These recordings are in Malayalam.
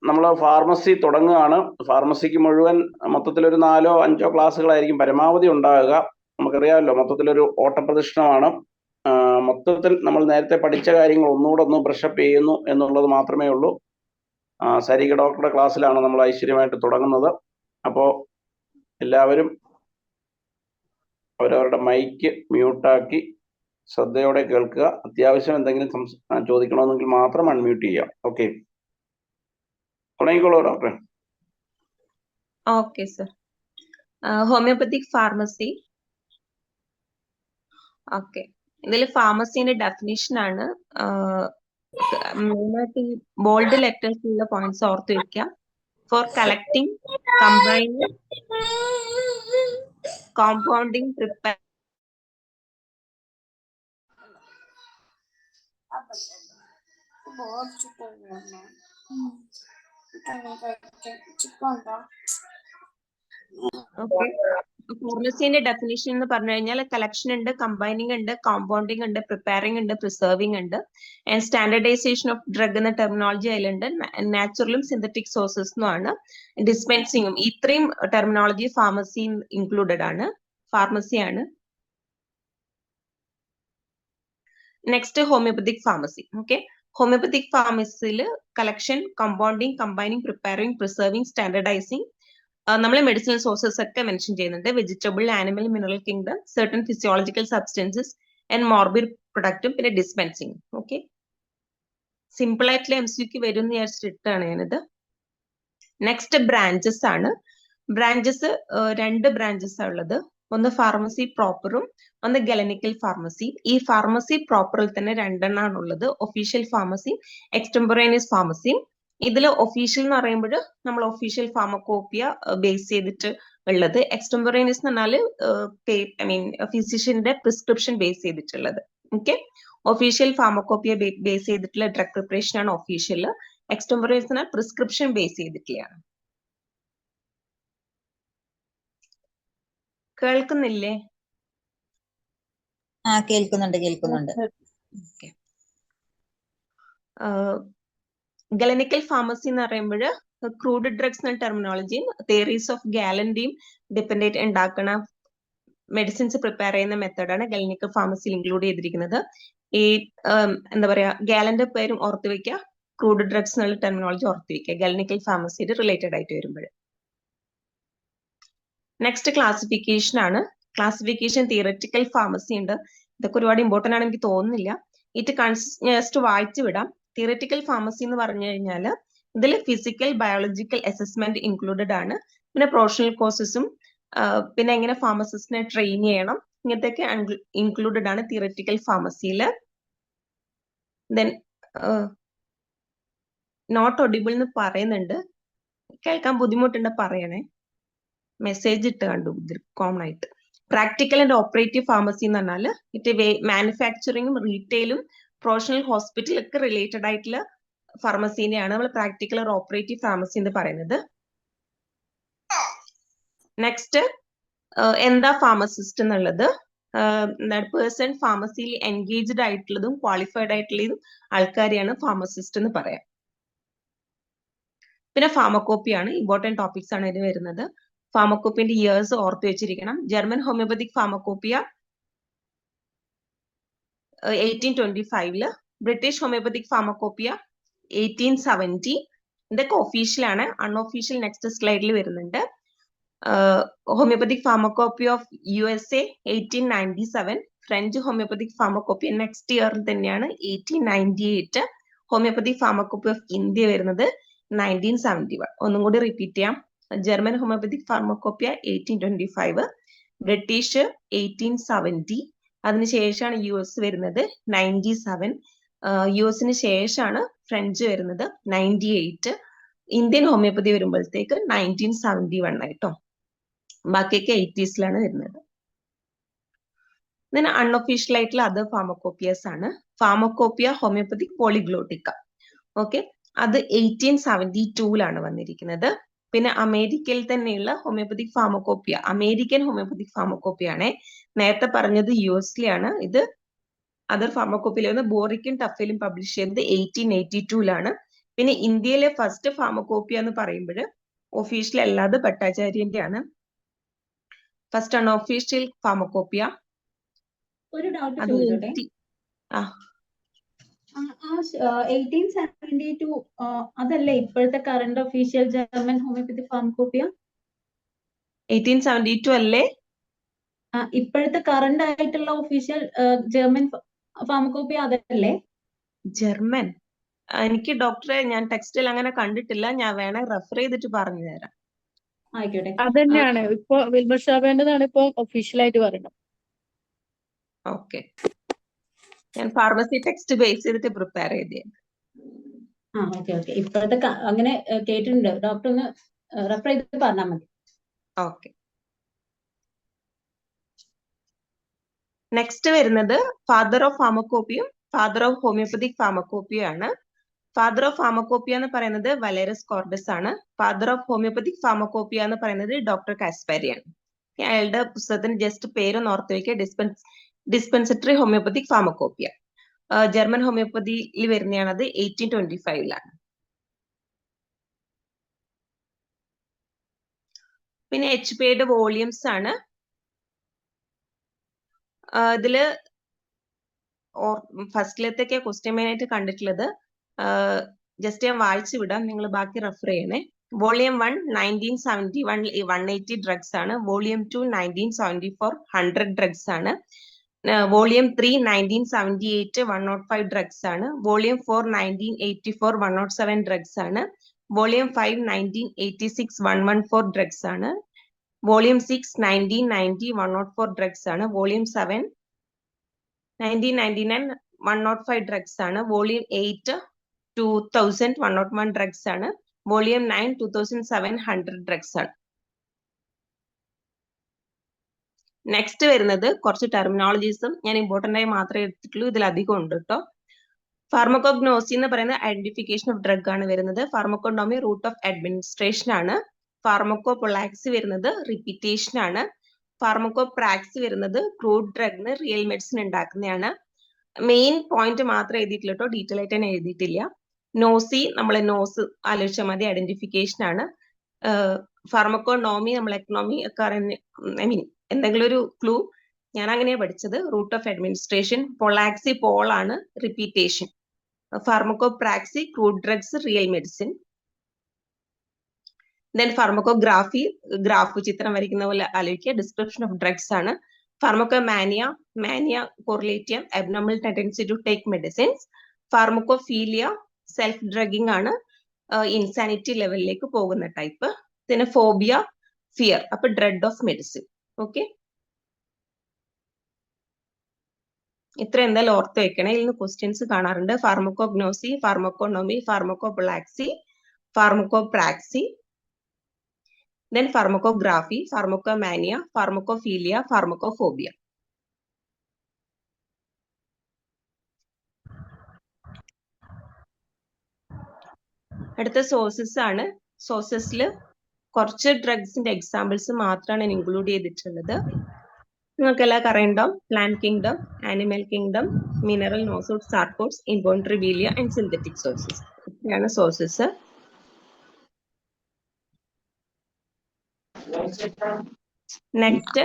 നമ്മൾ ഫാർമസി തുടങ്ങുകയാണ്. ഫാർമസിക്ക് മുഴുവൻ മൊത്തത്തിലൊരു 4 or 5 ക്ലാസ്സുകളായിരിക്കും പരമാവധി ഉണ്ടാകുക. നമുക്കറിയാമല്ലോ, മൊത്തത്തിലൊരു ഓട്ടപ്രദക്ഷിണമാണ്. മൊത്തത്തിൽ നമ്മൾ നേരത്തെ പഠിച്ച കാര്യങ്ങൾ ഒന്നുകൂടെ ഒന്ന് ബ്രഷപ്പ് ചെയ്യുന്നു എന്നുള്ളത് മാത്രമേ ഉള്ളൂ. സരിക ഡോക്ടറുടെ ക്ലാസ്സിലാണ് നമ്മൾ ഐശ്വര്യമായിട്ട് തുടങ്ങുന്നത്. അപ്പോൾ എല്ലാവരും അവരവരുടെ മൈക്ക് മ്യൂട്ടാക്കി ശ്രദ്ധയോടെ കേൾക്കുക. അത്യാവശ്യം എന്തെങ്കിലും ചോദിക്കണമെന്നെങ്കിൽ മാത്രം അൺമ്യൂട്ട് ചെയ്യാം. ഓക്കെ, തുടങ്ങിക്കോളൂ ഡോക്ടറെ. Okay sir. Homeopathic pharmacy. Okay, ഇതിൽ ഫാർമസിന്റെ ഡെഫിനിഷൻ ആണ്. മെയിനായിട്ട് ഈ ബോൾഡ് ലെറ്റേഴ്സിലുള്ള പോയിന്റ്സ് ഓർത്ത് വെക്കുക. For collecting, combining, compounding, prepare ഫാർമസിന്റെ ഡെഫിനിഷൻ എന്ന് പറഞ്ഞു കഴിഞ്ഞാൽ കളക്ഷൻ ഉണ്ട്, കമ്പൈനിങ് ഉണ്ട്, കോമ്പൗണ്ടിങ് ഉണ്ട്, പ്രിപ്പയറിംഗ് ഉണ്ട്, പ്രിസർവിംഗ് ഉണ്ട്, ആൻഡ് സ്റ്റാൻഡർഡൈസേഷൻ ഓഫ് ഡ്രഗ് എന്ന ടെർമിനോളജി അതിലുണ്ട്. നാച്ചുറലും സിന്തറ്റിക് സോഴ്സസും ആണ്. ഡിസ്പെൻസിങ്ങും, ഇത്രയും ടെർമിനോളജി ഫാർമസി ഇൻക്ലൂഡഡ് ആണ്, ഫാർമസിയാണ്. Next homoeopathic pharmacy. Okay, homoeopathic ഫാർമസിയിൽ collection, compounding, combining, preparing, preserving, standardising, നമ്മൾ മെഡിസിനൽ സോഴ്സസ് ഒക്കെ മെൻഷൻ ചെയ്യുന്നുണ്ട്. Vegetable, animal, mineral kingdom, certain physiological substances and morbid പ്രൊഡക്റ്റും, പിന്നെ ഡിസ്പെൻസിങ്. ഓക്കെ, സിമ്പിൾ ആയിട്ടുള്ള MCQ വരും എന്ന് വിചാരിച്ചിട്ടാണ് ഞാനിത്. നെക്സ്റ്റ് ബ്രാഞ്ചസ് ആണ്. ബ്രാഞ്ചസ് 2 ബ്രാഞ്ചസ് ഉള്ളത്. ഒന്ന് ഫാർമസി പ്രോപ്പറും ഒന്ന് ഗലനിക്കൽ ഫാർമസി. ഈ ഫാർമസി പ്രോപ്പറിൽ തന്നെ 2 എണ്ണമാണ് ഉള്ളത്. ഒഫീഷ്യൽ ഫാർമസിയും എക്സ്റ്റംപൊറേനിയസ് ഫാർമസിയും. ഇതിൽ ഒഫീഷ്യൽ എന്ന് പറയുമ്പോൾ നമ്മൾ ഒഫീഷ്യൽ ഫാർമക്കോപ്പിയ ബേസ് ചെയ്തിട്ട് ഉള്ളത്. എക്സ്റ്റംപൊറേനിയസ് എന്ന് പറഞ്ഞാൽ ഫിസിഷ്യന്റെ പ്രിസ്ക്രിപ്ഷൻ ബേസ് ചെയ്തിട്ടുള്ളത്. ഓക്കെ, ഒഫീഷ്യൽ ഫാർമക്കോപ്പിയ ബേസ് ചെയ്തിട്ടുള്ള ഡ്രഗ് പ്രിപ്പറേഷൻ ആണ് ഒഫീഷ്യൽ. എക്സ്റ്റംപൊറേനിയസ് എന്നാൽ പ്രിസ്ക്രിപ്ഷൻ ബേസ് ചെയ്തിട്ടുള്ളതാണ്. കേൾക്കുന്നില്ലേ? കേൾക്കുന്നുണ്ട്. ഗലനിക്കൽ ഫാർമസി എന്ന് പറയുമ്പോൾ ക്രൂഡ് ഡ്രഗ്സ് എന്ന ടെർമിനോളജിയും തിയറീസ് ഓഫ് ഗാലന്റെയും ഡിപ്പെൻഡന്റ് ഉണ്ടാക്കുന്ന മെഡിസിൻസ് പ്രിപ്പയർ ചെയ്യുന്ന മെത്തേഡാണ് ഗലനിക്കൽ ഫാർമസിയിൽ ഇൻക്ലൂഡ് ചെയ്തിരിക്കുന്നത്. ഈ എന്താ പറയാ, ഗാലന്റെ പേരും ഓർത്ത് വെക്കുക, ക്രൂഡ് ഡ്രഗ്സ് എന്നുള്ള ടെർമിനോളജി ഓർത്ത് വെക്കുക ഗലനിക്കൽ ഫാർമസിയുടെ റിലേറ്റഡ് ആയിട്ട് വരുമ്പോൾ. നെക്സ്റ്റ് ക്ലാസിഫിക്കേഷൻ ആണ്. ക്ലാസിഫിക്കേഷൻ തിയററ്റിക്കൽ ഫാർമസി ഉണ്ട്. ഇതൊക്കെ ഒരുപാട് ഇമ്പോർട്ടന്റ് ആണ് എനിക്ക് തോന്നുന്നില്ല. ഇത് ജസ്റ്റ് വായിച്ചു വിടാം. തിയററ്റിക്കൽ ഫാർമസി എന്ന് പറഞ്ഞു കഴിഞ്ഞാൽ ഇതിൽ ഫിസിക്കൽ, ബയോളജിക്കൽ അസസ്മെന്റ് ഇൻക്ലൂഡഡ് ആണ്. പിന്നെ പ്രൊഫഷണൽ കോഴ്സസും പിന്നെ എങ്ങനെ ഫാർമസിസ്റ്റിനെ ട്രെയിൻ ചെയ്യണം, ഇങ്ങനത്തെയൊക്കെ ഇൻക്ലൂഡഡ് ആണ് തിയററ്റിക്കൽ ഫാർമസിയിൽ. ദെൻ നോട്ട് ഒഡിബിൾ എന്ന് പറയുന്നുണ്ട്, കേൾക്കാൻ ബുദ്ധിമുട്ടുണ്ട്, പറയണേ. മെസ്സേജ് ഇട്ട് കണ്ടു കോമൺ ആയിട്ട്. പ്രാക്ടിക്കൽ ആൻഡ് ഓപ്പറേറ്റീവ് ഫാർമസി എന്ന് പറഞ്ഞാൽ മാനുഫാക്ചറിങ്ങും റീറ്റെയിലും പ്രൊഫഷണൽ ഹോസ്പിറ്റലൊക്കെ റിലേറ്റഡ് ആയിട്ടുള്ള ഫാർമസീനെയാണ് നമ്മൾ പ്രാക്ടിക്കൽ ഓർ ഓപ്പറേറ്റീവ് ഫാർമസി എന്ന് പറയുന്നത്. നെക്സ്റ്റ് എന്താ ഫാർമസിസ്റ്റ് എന്നുള്ളത്, പേഴ്സൺ ഫാർമസിയിൽ എൻഗേജ്ഡ് ആയിട്ടുള്ളതും ക്വാളിഫൈഡ് ആയിട്ടുള്ളതും ആൾക്കാരെയാണ് ഫാർമസിസ്റ്റ് എന്ന് പറയാം. പിന്നെ ഫാർമക്കോപ്പിയാണ്, ഇമ്പോർട്ടന്റ് ടോപ്പിക്സ് ആണ് ഇതിന് വരുന്നത്. ഫാർമക്കോപ്പിന്റെ ഇയേഴ്സ് ഓർത്ത് വെച്ചിരിക്കണം. German homoeopathic pharmacopoeia 1825, British homoeopathic pharmacopoeia 1870. ഇതൊക്കെ ഒഫീഷ്യലാണ്. അൺഒഫീഷ്യൽ നെക്സ്റ്റ് സ്ലൈഡിൽ വരുന്നുണ്ട്. Homoeopathic pharmacopoeia of USA 1897. French homoeopathic pharmacopoeia next ഇയറിൽ തന്നെയാണ് 1898. ഹോമിയോപ്പത്തിക് ഫാർമക്കോപ്പി ഓഫ് ഇന്ത്യ വരുന്നത് 1971. ഒന്നും കൂടി റിപ്പീറ്റ് ചെയ്യാം. ജർമ്മൻ ഹോമിയോപ്പത്തിക് ഫാർമക്കോപ്പിയ 1825, ബ്രിട്ടീഷ് 1870, അതിനുശേഷമാണ് US വരുന്നത് 97, US ശേഷമാണ് ഫ്രഞ്ച് വരുന്നത് 98, ഇന്ത്യൻ ഹോമിയോപ്പതി വരുമ്പോഴത്തേക്ക് 1971 ആയിട്ടോ. ബാക്കിയൊക്കെ 80s വരുന്നത്. ഇതിന് അൺഒഫീഷ്യൽ ആയിട്ടുള്ള അതർ ഫാർമക്കോപ്പിയസ് ആണ്. Pharmacopoeia homeopathic പോളിഗ്ലോട്ടിക്ക. ഓക്കെ, അത് 1872 വന്നിരിക്കുന്നത്. പിന്നെ അമേരിക്കയിൽ തന്നെയുള്ള homeopathic pharmacopoeia, American homeopathic pharmacopoeia ആണ്. നേരത്തെ പറഞ്ഞത് US ഇത് അതർ ഫാർമക്കോപ്പിയിൽ ബോറിക്കും ടഫയിലും പബ്ലിഷ് ചെയ്തത് 1882. പിന്നെ ഇന്ത്യയിലെ ഫസ്റ്റ് ഫാർമക്കോപ്പിയ എന്ന് പറയുമ്പോൾ ഒഫീഷ്യൽ അല്ലാതെ ഭട്ടാചാര്യന്റെ ആണ്. First unofficial pharmacopoeia. ഒരു ഡൗട്ട് അത് ചോദിച്ചോട്ടെ. ആ 1872 അതല്ലേ ഇപ്പോഴത്തെ current official German homoeopathy pharmacopoeia? 1872 അല്ലേ ഇപ്പോഴത്തെ കറണ്ട് ആയിട്ടുള്ള ഒഫീഷ്യൽ ജർമ്മൻ ഫാർമക്കോപ്പിയ അതല്ലേ? ജർമ്മൻ എനിക്ക് ഡോക്ടറെ ഞാൻ ടെക്സ്റ്റിൽ അങ്ങനെ കണ്ടിട്ടില്ല. ഞാൻ വേണേ റെഫർ ചെയ്തിട്ട് പറഞ്ഞു തരാം. ആയിക്കോട്ടെ. അതന്നെയാണ് ഇപ്പൊ വിൽബർ ഷാബേന്റെതാണ് ഇപ്പൊ ഒഫീഷ്യലായിട്ട് പറയുന്നത്. ഓക്കെ, ഞാൻ ഫാർമസി ടെക്സ്റ്റ് ബേസ് ചെയ്തിട്ട് പ്രിപ്പയർ ചെയ്തത്. ഓക്കെ. ഇപ്പോഴത്തെ അങ്ങനെ കേട്ടിട്ടുണ്ട്. ഡോക്ടർ ഒന്ന് റെഫർ ചെയ്തിട്ട് പറഞ്ഞാൽ മതി. ഓക്കെ, നെക്സ്റ്റ് വരുന്നത് ഫാദർ ഓഫ് ഫാർമക്കോപ്പിയും ഫാദർ ഓഫ് ഹോമിയോപ്പതിക് ഫാർമക്കോപ്പിയും ആണ്. ഫാദർ ഓഫ് ഫാർമക്കോപ്പിയ എന്ന് പറയുന്നത് വലേറസ് കോർഡസ് ആണ്. ഫാദർ ഓഫ് ഹോമിയോപ്പതിക് ഫാർമക്കോപ്പിയ എന്ന് പറയുന്നത് ഡോക്ടർ കാസ്പാരി ആണ്. അയാളുടെ പുസ്തകത്തിന് ജസ്റ്റ് പേരൊന്ന് ഓർത്ത് വയ്ക്കുക, ഡിസ്പെൻസറ്ററി ഹോമിയോപ്പതിക് ഫാർമക്കോപ്പിയ. ജർമ്മൻ ഹോമിയോപ്പതിയിൽ വരുന്നതാണത്. 1825 പിന്നെ HP വോളിയംസ് ആണ്. ഇതില് ഫസ്റ്റിലത്തേക്ക് ക്വസ്റ്റ്യൻ മെയിൻ ആയിട്ട് കണ്ടിട്ടുള്ളത്. ജസ്റ്റ് ഞാൻ വായിച്ചു വിടാം, നിങ്ങൾ ബാക്കി റെഫർ ചെയ്യണേ. വോളിയം 1 1971 180 ഡ്രഗ്സ് ആണ്. വോളിയം 2 1974 100 ഡ്രഗ്സ് ആണ്. വോളിയം 3 1978 105 ഡ്രഗ്സ് ആണ്. വോളിയം 4 1984 107 ഡ്രഗ്സ് ആണ്. വോളിയം 5 1986 114 ഡ്രഗ്സ് ആണ്. വോളിയം 6 1990 104 ഡ്രഗ്സ് ആണ്. വോളിയം 7 1999 105 ഡ്രഗ്സ് ആണ്. വോളിയം 8 2000 101 ഡ്രഗ്സ് ആണ്. വോളിയം 9 2700 ഡ്രഗ്സ് ആണ്. നെക്സ്റ്റ് വരുന്നത് കുറച്ച് ടെർമിനോളജീസും ഞാൻ ഇമ്പോർട്ടന്റ് ആയി മാത്രമേ എടുത്തിട്ടുള്ളൂ. ഇതിൽ അധികം ഉണ്ട് കേട്ടോ. ഫാർമക്കോഗ്നോസി എന്ന് പറയുന്ന ഐഡന്റിഫിക്കേഷൻ ഓഫ് ഡ്രഗ് ആണ് വരുന്നത്. ഫാർമക്കോണോമി റൂട്ട് ഓഫ് അഡ്മിനിസ്ട്രേഷൻ ആണ്. ഫാർമക്കോപൊളാക്സി വരുന്നത് റിപ്പീറ്റേഷൻ ആണ്. ഫാർമക്കോപ്രാക്സി വരുന്നത് ക്രൂഡ് ഡ്രഗിന് റിയൽ മെഡിസിൻ ഉണ്ടാക്കുന്നതാണ്. മെയിൻ പോയിന്റ് മാത്രം എഴുതിയിട്ടില്ല കേട്ടോ, ഡീറ്റെയിൽ ആയിട്ട് തന്നെ എഴുതിയിട്ടില്ല. നോസി നമ്മളെ നോസ് ആലോചിച്ചാൽ മതി, ഐഡന്റിഫിക്കേഷൻ ആണ്. ഫാർമക്കോണോമി നമ്മൾ എക്കണോമി ഒക്കെ ഐ മീൻ എന്തെങ്കിലും ഒരു ക്ലൂ, ഞാൻ അങ്ങനെയാണ് പഠിച്ചത്. Root of administration. Polaxy pole ആണ്, repetition. Pharmacopraxy crude drugs real medicine. Then pharmacography graph ചിത്രം വരയ്ക്കുന്ന പോലെ ആലോചിക്കുക, ഡിസ്ക്രിപ്ഷൻ ഓഫ് ഡ്രഗ്സ് ആണ്. ഫാർമക്കോമാനിയ മാനിയ കോറിലേറ്റിയ abnormal tendency to take medicines. Pharmacophilia self drugging ആണ്, ഇൻസാനിറ്റി ലെവലിലേക്ക് പോകുന്ന ടൈപ്പ്. പിന്നെ ഫോബിയ ഫിയർ, അപ്പൊ ഡ്രെഡ് ഓഫ് മെഡിസിൻ. ഓക്കെ, ഇത്ര എന്തായാലും ഓർത്ത് വെക്കണേ. ഇതിൽ നിന്ന് ക്വസ്റ്റ്യൻസ് കാണാറുണ്ട്. Pharmacognosy, pharmaconomy, pharmacopolaxy, pharmacopraxy, then pharmacography, pharmacomania, pharmacophilia, pharmacophobia. അടുത്ത സോഴ്സസ് ആണ്. സോഴ്സസിൽ കുറച്ച് ഡ്രഗ്സിന്റെ എക്സാമ്പിൾസ് മാത്രമാണ് ഇൻക്ലൂഡ് ചെയ്തിട്ടുള്ളത്. നിങ്ങൾക്കെല്ലാം അറിയണ്ടാവും. Plant kingdom, animal kingdom, mineral nosodes sarcodes, imponderabilia and synthetic sources. ഇത്രയാണ് സോഴ്സസ്. നെക്സ്റ്റ്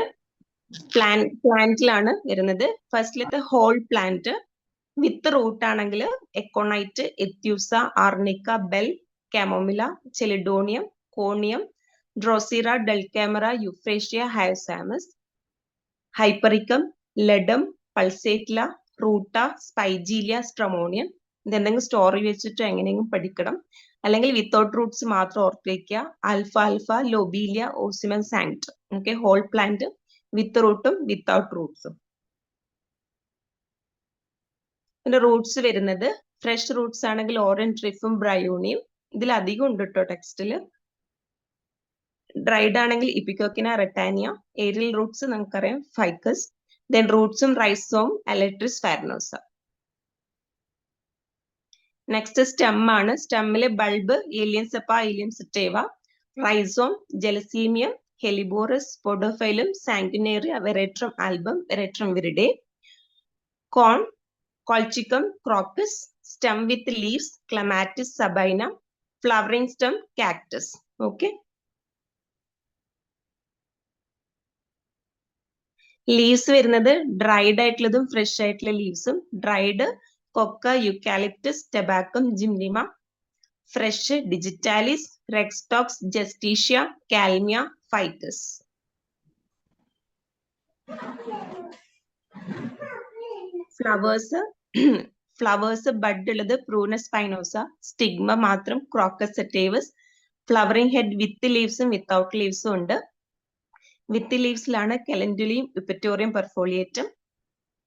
പ്ലാന്റിലാണ് വരുന്നത്. ഫസ്റ്റിലത്തെ ഹോൾ പ്ലാന്റ് വിത്ത് റൂട്ട് ആണെങ്കിൽ aconite, aethusa, arnica, bell, chamomilla, chelidonium, conium, drosera, dulcamara, euphrasia, hyoscyamus. Hypericum, ledum, pulsatilla, ruta, spigelia, stramonium. ഇതെന്തെങ്കിലും സ്റ്റോറി വെച്ചിട്ട് എങ്ങനെയെങ്കിലും പഠിക്കണം, അല്ലെങ്കിൽ വിത്തൗട്ട് റൂട്ട്സ് മാത്രം ഓർത്ത് വയ്ക്കുക. Alfa, lobelia, ocimum sanctum. Okay, whole plant with റൂട്ടും വിത്തൗട്ട് റൂട്ട്സും. പിന്നെ റൂട്ട്സ് വരുന്നത് ഫ്രഷ് റൂട്ട്സ് ആണെങ്കിൽ ഓറഞ്ച് ട്രിഫും ബ്രയോണിയും. ഇതിൽ അധികം ഉണ്ട് കേട്ടോ ടെക്സ്റ്റില്. ഡ്രൈഡ് ആണെങ്കിൽ ഇപ്പിക്കോക്കിന, റെറ്റാനിയ. ഏരിയൽ റൂട്ട്സ് നമുക്കറിയാം, ഫൈക്കസ്. ദെൻ റൂട്ട്സും rhizome, aletris, farinosa. Next stem ആണ്. സ്റ്റെമ്മില് bulb, allium cepa, allium sativa. Rhizome, gelsemium, helleborus, podophyllum, sanguinaria, veratrum album, veratrum viride. Corm, colchicum, crocus, stem with leaves, Clematis sabina, flowering stem, cactus. Okay. Leaves വരുന്നത് ഡ്രൈഡ് ആയിട്ടുള്ളതും ഫ്രഷ് ആയിട്ടുള്ള ലീവ്സും. Dried coca, eucalyptus, tabacum, ജിംനിമ. Fresh digitalis, rhus tox, justicia, kalmia, ficus. Flowers bud ഉള്ളത് പ്രൂനസ് സ്പൈനോസ, സ്റ്റിഗ്മ മാത്രം crocus sativus. Flowering head with ലീവ്സും വിത്തൗട്ട് ലീവ്സും ഉണ്ട്. വിത്ത് ലീവ്സിലാണ് കെലൻഡുലിയും eupatorium perfoliatum.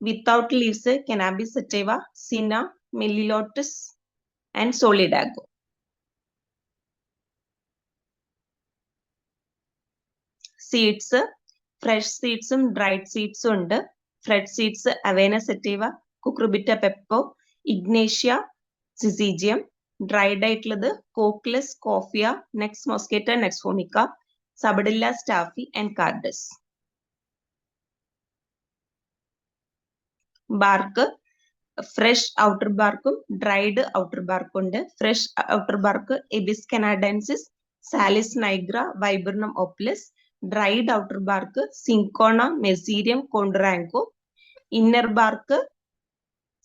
Without leaves cannabis sativa, cina, melilotus and solidago. Seeds fresh സീഡ്സും ഡ്രൈഡ് സീഡ്സും ഉണ്ട്. Fresh seeds avena sativa, cucurbita pepo, ignatia, syzygium. Dried ആയിട്ടുള്ളത് cocculus, coffea, nux moschata, nux vomica, sabadilla, staphis and carduus. Bark fresh outer ബാർക്കും ഡ്രൈഡ് ഔട്ടർ ബാർക്കും ഉണ്ട്. Fresh outer bark abies canadensis, salix nigra, viburnum opulus. Dried outer bark cinchona, mezereum, condurango. Inner bark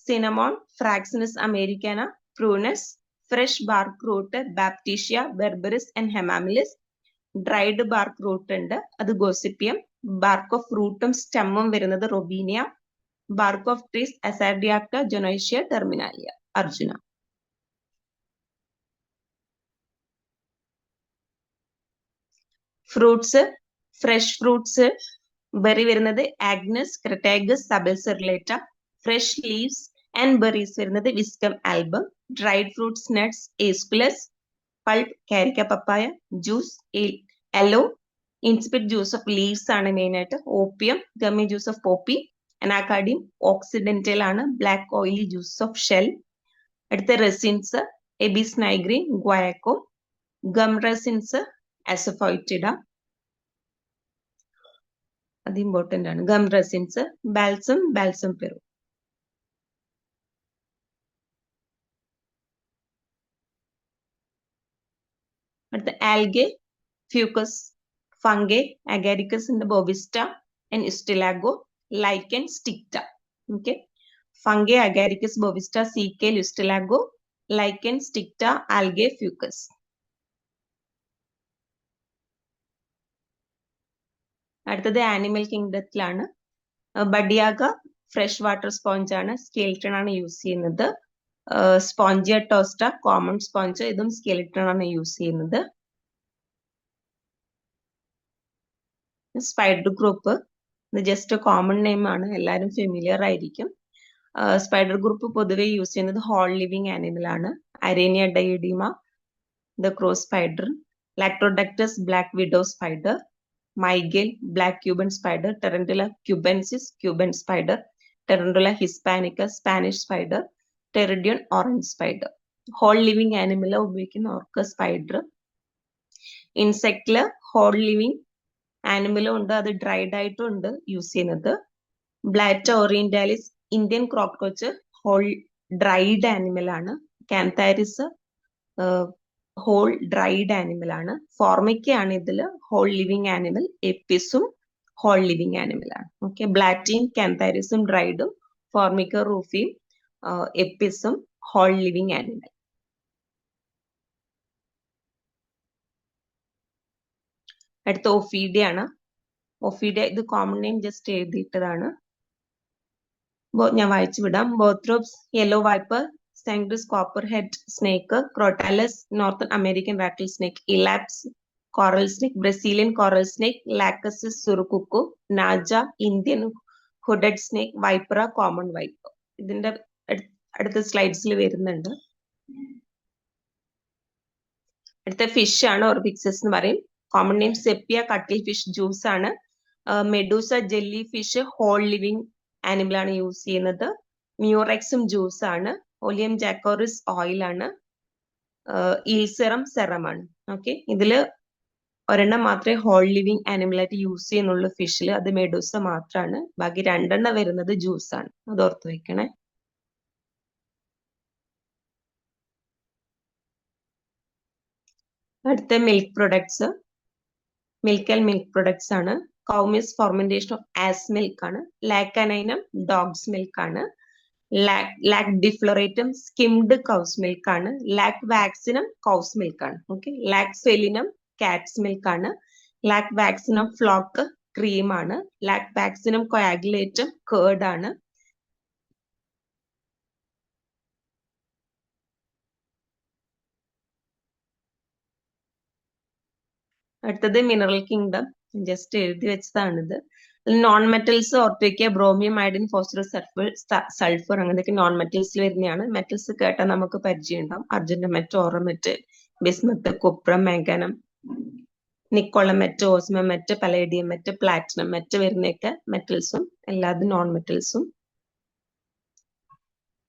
cinnamon, fraxinus americana, prunus. Fresh bark root baptisia, berberis and hamamelis. Dried bark root ഉണ്ട്, അത് ഗോസിപ്പിയം. ബാർക്ക് ഓഫ് റൂട്ടും സ്റ്റെമ്മും വരുന്നത് robinia. Bark of trees azadirachta, jonesia, terminalia, arjuna. Fruits fresh fruits berry വരുന്നത് agnus, crataegus, sabal serrulata. Fresh leaves and berries വരുന്നത് viscum album. Dried fruits nuts aesculus. Pulp carica papaya. Juice yellow ഇൻസ്പിറ്റ് juice of leaves ആണ് മെയിൻ ആയിട്ട്. Opium gummy juice of poppy. Anacardium occidentale ആണ്, black oily juice of shell. അടുത്ത resins abies nigra, guaiacum. Gum resins asafoetida, അത് ഇമ്പോർട്ടന്റ് ആണ്. Gum resins balsam, balsam Peru. അടുത്ത algae, fucus, fungi, agaricus in the bovista and Ustilago, lichen, sticta. Okay, fungi, agaricus, bovista, caecale, Ustilago, lichen, sticta, algae, fucus. അടുത്തത് ആനിമൽ കിങ്ഡത്തിലാണ്. ബഡിയാഗ ഫ്രഷ് വാട്ടർ സ്പോഞ്ച് ആണ്, സ്കെൽട്ടൺ ആണ് യൂസ് ചെയ്യുന്നത്. സ്പോഞ്ചിയ ടോസ്റ്റ കോമൺ സ്പോഞ്ച്, ഇതും സ്കെൽട്ടൺ ആണ് യൂസ് ചെയ്യുന്നത്. സ്പൈഡർ ഗ്രൂപ്പ് ഇത് ജസ്റ്റ് കോമൺ നെയിം ആണ്, എല്ലാവരും ഫെമിലിയർ ആയിരിക്കും. സ്പൈഡർ ഗ്രൂപ്പ് പൊതുവെ യൂസ് ചെയ്യുന്നത് ഹോൾ ലിവിങ് ആനിമൽ ആണ്. അരേനിയ ഡയോഡിമ, ദ ക്രോ സ്പൈഡർ. ലാക്ടോഡക്ടസ് ബ്ലാക്ക് വിഡോ സ്പൈഡർ. മൈഗേൽ ബ്ലാക്ക് ക്യൂബൻ സ്പൈഡർ. ടെറന്റുല ക്യൂബൻസിസ് ക്യൂബൻ സ്പൈഡർ. ടെറന്റുല ഹിസ്പാനിക്ക സ്പാനിഷ് സ്പൈഡർ. ടെറിഡിയൻ orange spider. Whole living animal ഉപയോഗിക്കുന്ന ഓർക്ക സ്പൈഡർ. ഇൻസെക്റ്റില് ഹോൾ ലിവിങ് ആനിമലും ഉണ്ട്, അത് ഡ്രൈഡ് ആയിട്ടും ഉണ്ട് യൂസ് ചെയ്യുന്നത്. ബ്ലാറ്റ ഓറിയന്റാലിസ് Indian cockroach whole dried animal ആണ്. കാന്താരിസ് ഹോൾ ഡ്രൈഡ് ആനിമൽ ആണ്. ഫോർമിക്ക ആണ് ഇതില് ഹോൾ ലിവിങ് ആനിമൽ. എപ്പിസും ഹോൾ ലിവിങ് ആനിമൽ ആണ്. ഓക്കെ, ബ്ലാറ്റയും കാന്താരിസും ഡ്രൈഡും, ഫോർമിക്ക റൂഫിയും എപ്പിസും ഹോൾ ലിവിങ് ആനിമൽ. അടുത്ത ഒഫീഡിയ ആണ്. ഒഫീഡിയ ഇത് കോമൺ നെയിം ജസ്റ്റ് എഴുതിയിട്ടതാണ്, ഞാൻ വായിച്ചു വിടാം. ബോത്രോപ്സ് യെല്ലോ വൈപ്പർ, സാങ്ക്രിസ് കോപ്പർ ഹെഡ് സ്നേക്ക്, ക്രോട്ടാലസ് നോർത്തൺ അമേരിക്കൻ റാറ്റിൽ സ്നേക്ക്, ഇലാപ്സ് coral snake, Brazilian coral snake, ലാക്കസിസ് സുറുക്കുക്കു, നാജ ഇന്ത്യൻ ഹുഡഡ് സ്നേക്ക്, വൈപ്പറ കോമൺ വൈപ്പർ. ഇതിന്റെ അടുത്ത സ്ലൈഡ്സിൽ വരുന്നുണ്ട്. അടുത്ത ഫിഷ് ആണ്, ഓർബിക്സസ് എന്ന് പറയും. Common name sepia cuttlefish juice ആണ്. Medusa jellyfish whole living animal ആണ് യൂസ് ചെയ്യുന്നത്. മ്യൂറെക്സും ജ്യൂസ് ആണ്. ഒലിയം ജാക്കോറിസ് ഓയിൽ ആണ്. ഈൽസെറം സെറം ആണ്. ഓക്കെ, ഇതില് ഒരെണ്ണം മാത്രമേ ഹോൾ ലിവിങ് ആനിമൽ ആയിട്ട് യൂസ് ചെയ്യുന്നുള്ളൂ ഫിഷിൽ, അത് മെഡൂസ മാത്രമാണ്. ബാക്കി രണ്ടെണ്ണം വരുന്നത് ജ്യൂസ് ആണ്, അത് ഓർത്ത് വെക്കണേ. അടുത്ത milk products, milk and milk products ആണ്. Cow milk fermentation of ass milk ആണ്. ലാക്ടനൈനം ഡോഗ്സ് മിൽക്ക് ആണ്. ലാക് ഡിഫ്ലോറേറ്റം സ്കിംഡ് കൗസ് മിൽക്ക് ആണ്. ലാക് വാക്സിനം കൗസ് മിൽക്ക് ആണ്. ഓക്കെ, ലാക് ഫെലിനം കാറ്റ്സ് മിൽക്ക് ആണ്. ലാക് വാക്സിനം ഫ്ലോക്ക് ക്രീം ആണ്. ലാക് വാക്സിനം കൊയാഗുലേറ്റം കേർഡ് ആണ്. അടുത്തത് മിനറൽ കിങ്ഡം, ജസ്റ്റ് എഴുതി വെച്ചതാണിത്. നോൺ മെറ്റൽസ് ഓർത്ത് വെക്കുക, ബ്രോമിയം, അയഡിൻ, ഫോസ്ഫറസ്, സൾഫർ അങ്ങനെയൊക്കെ നോൺ മെറ്റൽസിൽ വരുന്നതാണ്. മെറ്റൽസ് കേട്ടാൽ നമുക്ക് പരിചയം ഉണ്ടാവും. അർജന്റമെറ്റ്, ഓറമെറ്റ്, ബിസ്മത്ത്, കുപ്രം, മാംഗനം, നിക്കോളമെറ്റ്, ഓസ്മമെറ്റ്, പലേഡിയം മെറ്റ്, പ്ലാറ്റിനം മെറ്റ് വരുന്നതൊക്കെ മെറ്റൽസും എല്ലാതും നോൺ മെറ്റൽസും.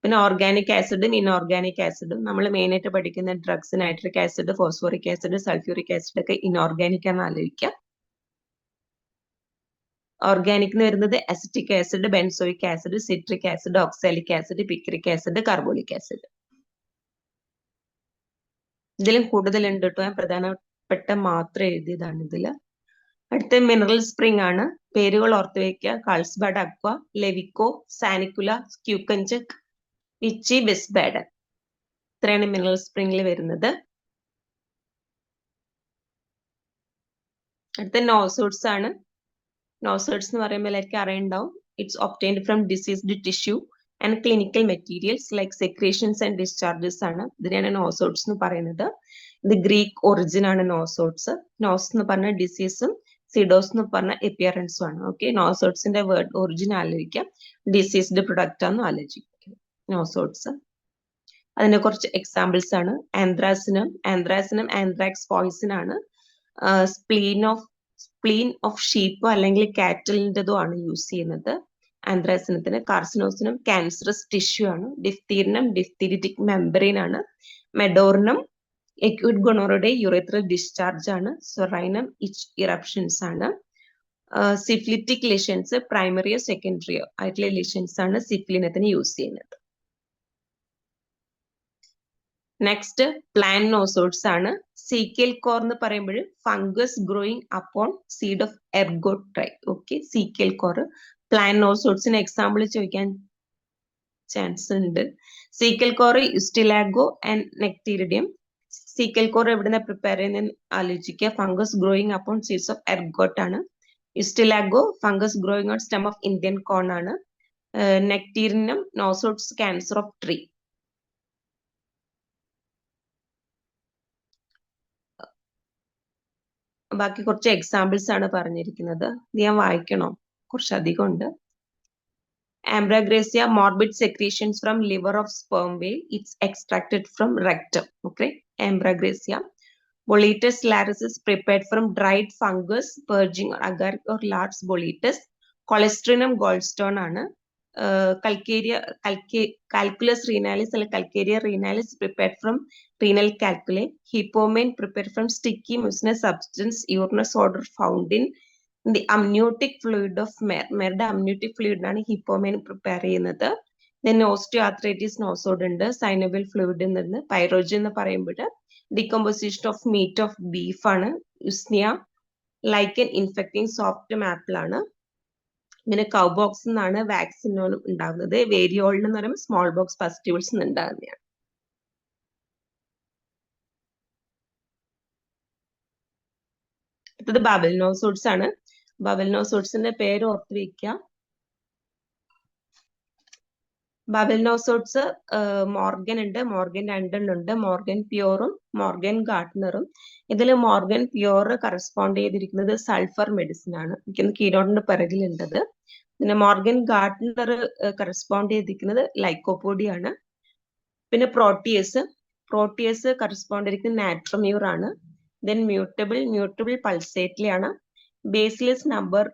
പിന്നെ ഓർഗാനിക് ആസിഡും ഇൻഓർഗാനിക് ആസിഡും നമ്മൾ മെയിൻ ആയിട്ട് പഠിക്കുന്ന drugs, nitric acid, phosphoric acid, sulphuric acid ഒക്കെ ഇൻഓർഗാനിക് ആണെന്ന് ആലോചിക്കുക. ഓർഗാനിക് എന്ന് വരുന്നത് acetic acid, benzoic acid, citric acid, oxalic acid, picric acid, carbolic acid. ഇതിലും കൂടുതലുണ്ട് കേട്ടോ, ഞാൻ പ്രധാനപ്പെട്ട മാത്രം എഴുതിയതാണ് ഇതില്. അടുത്ത മിനറൽ സ്പ്രിംഗ് ആണ്. പേരുകൾ ഓർത്ത് വയ്ക്കുക, കാൾസ്ബാഡ് അക്വ, ലെവിക്കോ, സാനിക്കുല, ക്യൂക്കഞ്ചക്, വിച്ചി, വിസ്ബാഡൻ. ഇത്രയാണ് മിനറൽ സ്പ്രിംഗിൽ വരുന്നത്. അടുത്ത നോസോഡ്സ് ആണ്. നോസോഡ്സ് എന്ന് പറയുമ്പോൾ എല്ലാവർക്കും അറിയുണ്ടാവും. It's obtained from diseased tissue and clinical materials like secretions and discharges ആണ്. ഇതിനെയാണ് നോസോഡ്സ് എന്ന് പറയുന്നത്. ഇത് ഗ്രീക്ക് ഒറിജിൻ ആണ് നോസോഡ്സ്. നോസ് എന്ന് പറഞ്ഞ ഡിസീസും സിഡോസ് എന്ന് പറഞ്ഞ എപ്പിയറൻസും ആണ്. ഓക്കെ, നോസോഡ്സിന്റെ വേർഡ് ഒറിജിൻ ആലോചിക്കാം, ഡിസീസ്ഡ് പ്രൊഡക്റ്റ് ആണെന്ന് ആലോചിക്കാം നോസോഡ്സ്. അതിനെ കുറച്ച് എക്സാമ്പിൾസ് ആണ്. ആന്ത്രാസിനം, ആന്ത്രാക്സ് പോയിസൺ ആണ്. സ്പ്ലീൻ ഓഫ് ഷീപ്പോ അല്ലെങ്കിൽ കാറ്റലിൻ്റെതോ ആണ് യൂസ് ചെയ്യുന്നത് ആന്ത്രാസിനത്തിന്. കാർസിനോസിനം ക്യാൻസറസ് ടിഷ്യൂ ആണ്. ഡിഫ്തീരിനം ഡിഫ്തീരിറ്റിക് മെമ്പറൈൻ ആണ്. മെഡോറിനം എക്യൂട്ട് ഗൊണോറയുടെ യുറേത്രൽ ഡിസ്ചാർജ് ആണ്. സൊറൈനം ഇച്ച് ഇറപ്ഷൻസ് ആണ്. സിഫ്ലിറ്റിക് ലിഷൻസ് പ്രൈമറിയോ സെക്കൻഡറിയോ ആയിട്ടുള്ള ലിഷൻസ് ആണ് സിഫ്ലിനത്തിന് യൂസ് ചെയ്യുന്നത്. നെക്സ്റ്റ് പ്ലാന്റ് നോസോഡ്സ് ആണ്. സീക്കൽ കോർ എന്ന് പറയുമ്പോൾ fungus growing upon seed of ergot rye. Okay, സീക്കൽ കോർ പ്ലാന്റ് നോസോഡ്സിന് എക്സാമ്പിൾ ചോദിക്കാൻ ചാൻസ് ഉണ്ട്. സീക്കൽ കോർ യുസ്റ്റിലാഗോ ആൻഡ് നെക്ടീരിഡിയം. സീക്കൽ കോർ എവിടുന്ന പ്രിപ്പയർ ചെയ്യുന്ന ആലോചിക്കുക. Fungus growing upon seeds of ergot ആണ്. യുസ്റ്റിലാഗോ fungus growing on stem of Indian corn ആണ്. നെക്ടീരിനം നോസോഡ്സ് ക്യാൻസർ ഓഫ് ട്രീ. ബാക്കി കുറച്ച് എക്സാമ്പിൾസ് ആണ് പറഞ്ഞിരിക്കുന്നത്. ഇത് ഞാൻ വായിക്കണോ? കുറച്ചധികം ഉണ്ട്. ആംബ്രാഗ്രേസിയ morbid secretions from liver of sperm whale. It's extracted from rectum. Okay, ആംബ്രാഗ്രേസിയ. ബൊളീറ്റസ് ലാരിസിസ് prepared from dried fungus purging or agar or large ബൊളീറ്റസ്. കൊളസ്ട്രിനം ഗോൾഡ് സ്റ്റോൺ ആണ്. കാൽക്കുലസ് റീനാലിസ് അല്ലെങ്കിൽ കൽക്കേരിയ റീനാലിസ് prepared from renal calculi. Hippomane prepared from sticky mucinous substance, urinous odor found in the amniotic fluid of mare. Mare's amniotic fluid ആണ് hippomane prepare ചെയ്യുന്നത്. Then osteoarthritis nosode ഉണ്ട്. synovial fluid നിന്ന്. Pyrogen എന്ന് പറയുമ്പോൾ decomposition of meat of beef ആണ്. Usnea lichen infecting soft maple ആണ്. പിന്നെ കൗബോക്സ് എന്നാണ് വാക്സിൻ ഉണ്ടാകുന്നത്. വേരിയോൾ എന്ന് പറയുമ്പോൾ സ്മോൾ ബോക്സ് പസ്റ്റുൾസ് ഉണ്ടാകുന്നതാണ്. അടുത്തത് ബബൽ നോസോഡ്സ് ആണ്. ബബൽ നോസോഡ്സിന്റെ പേര് ഓർത്ത് വയ്ക്കുക. ബബൽ നോസോഡ്സ് മോർഗൻ ഉണ്ട്. മോർഗൻ രണ്ടെണ്ണം ഉണ്ട്. മോർഗൻ പ്യൂറും മോർഗൻ ഗാർട്ട്നറും. ഇതിൽ മോർഗൻ പ്യൂർ കറസ്പോണ്ട് ചെയ്തിരിക്കുന്നത് സൾഫർ മെഡിസിൻ ആണ്. എനിക്ക് കീനോട്ടിന്റെ പിറകിലുണ്ടത്. പിന്നെ മോർഗൻ ഗാർട്ട്നർ കറസ്പോണ്ട് ചെയ്തിരിക്കുന്നത് ലൈക്കോപോഡി ആണ്. പിന്നെ പ്രോട്ടിയസ് കറസ്പോണ്ട് ചെയ്തിരിക്കുന്നത് നാട്രമ്യൂർ ആണ്. ദെൻ മ്യൂട്ടബിൾ പൾസേറ്റ്ലി ആണ്. ബേസിലസ് നമ്പർ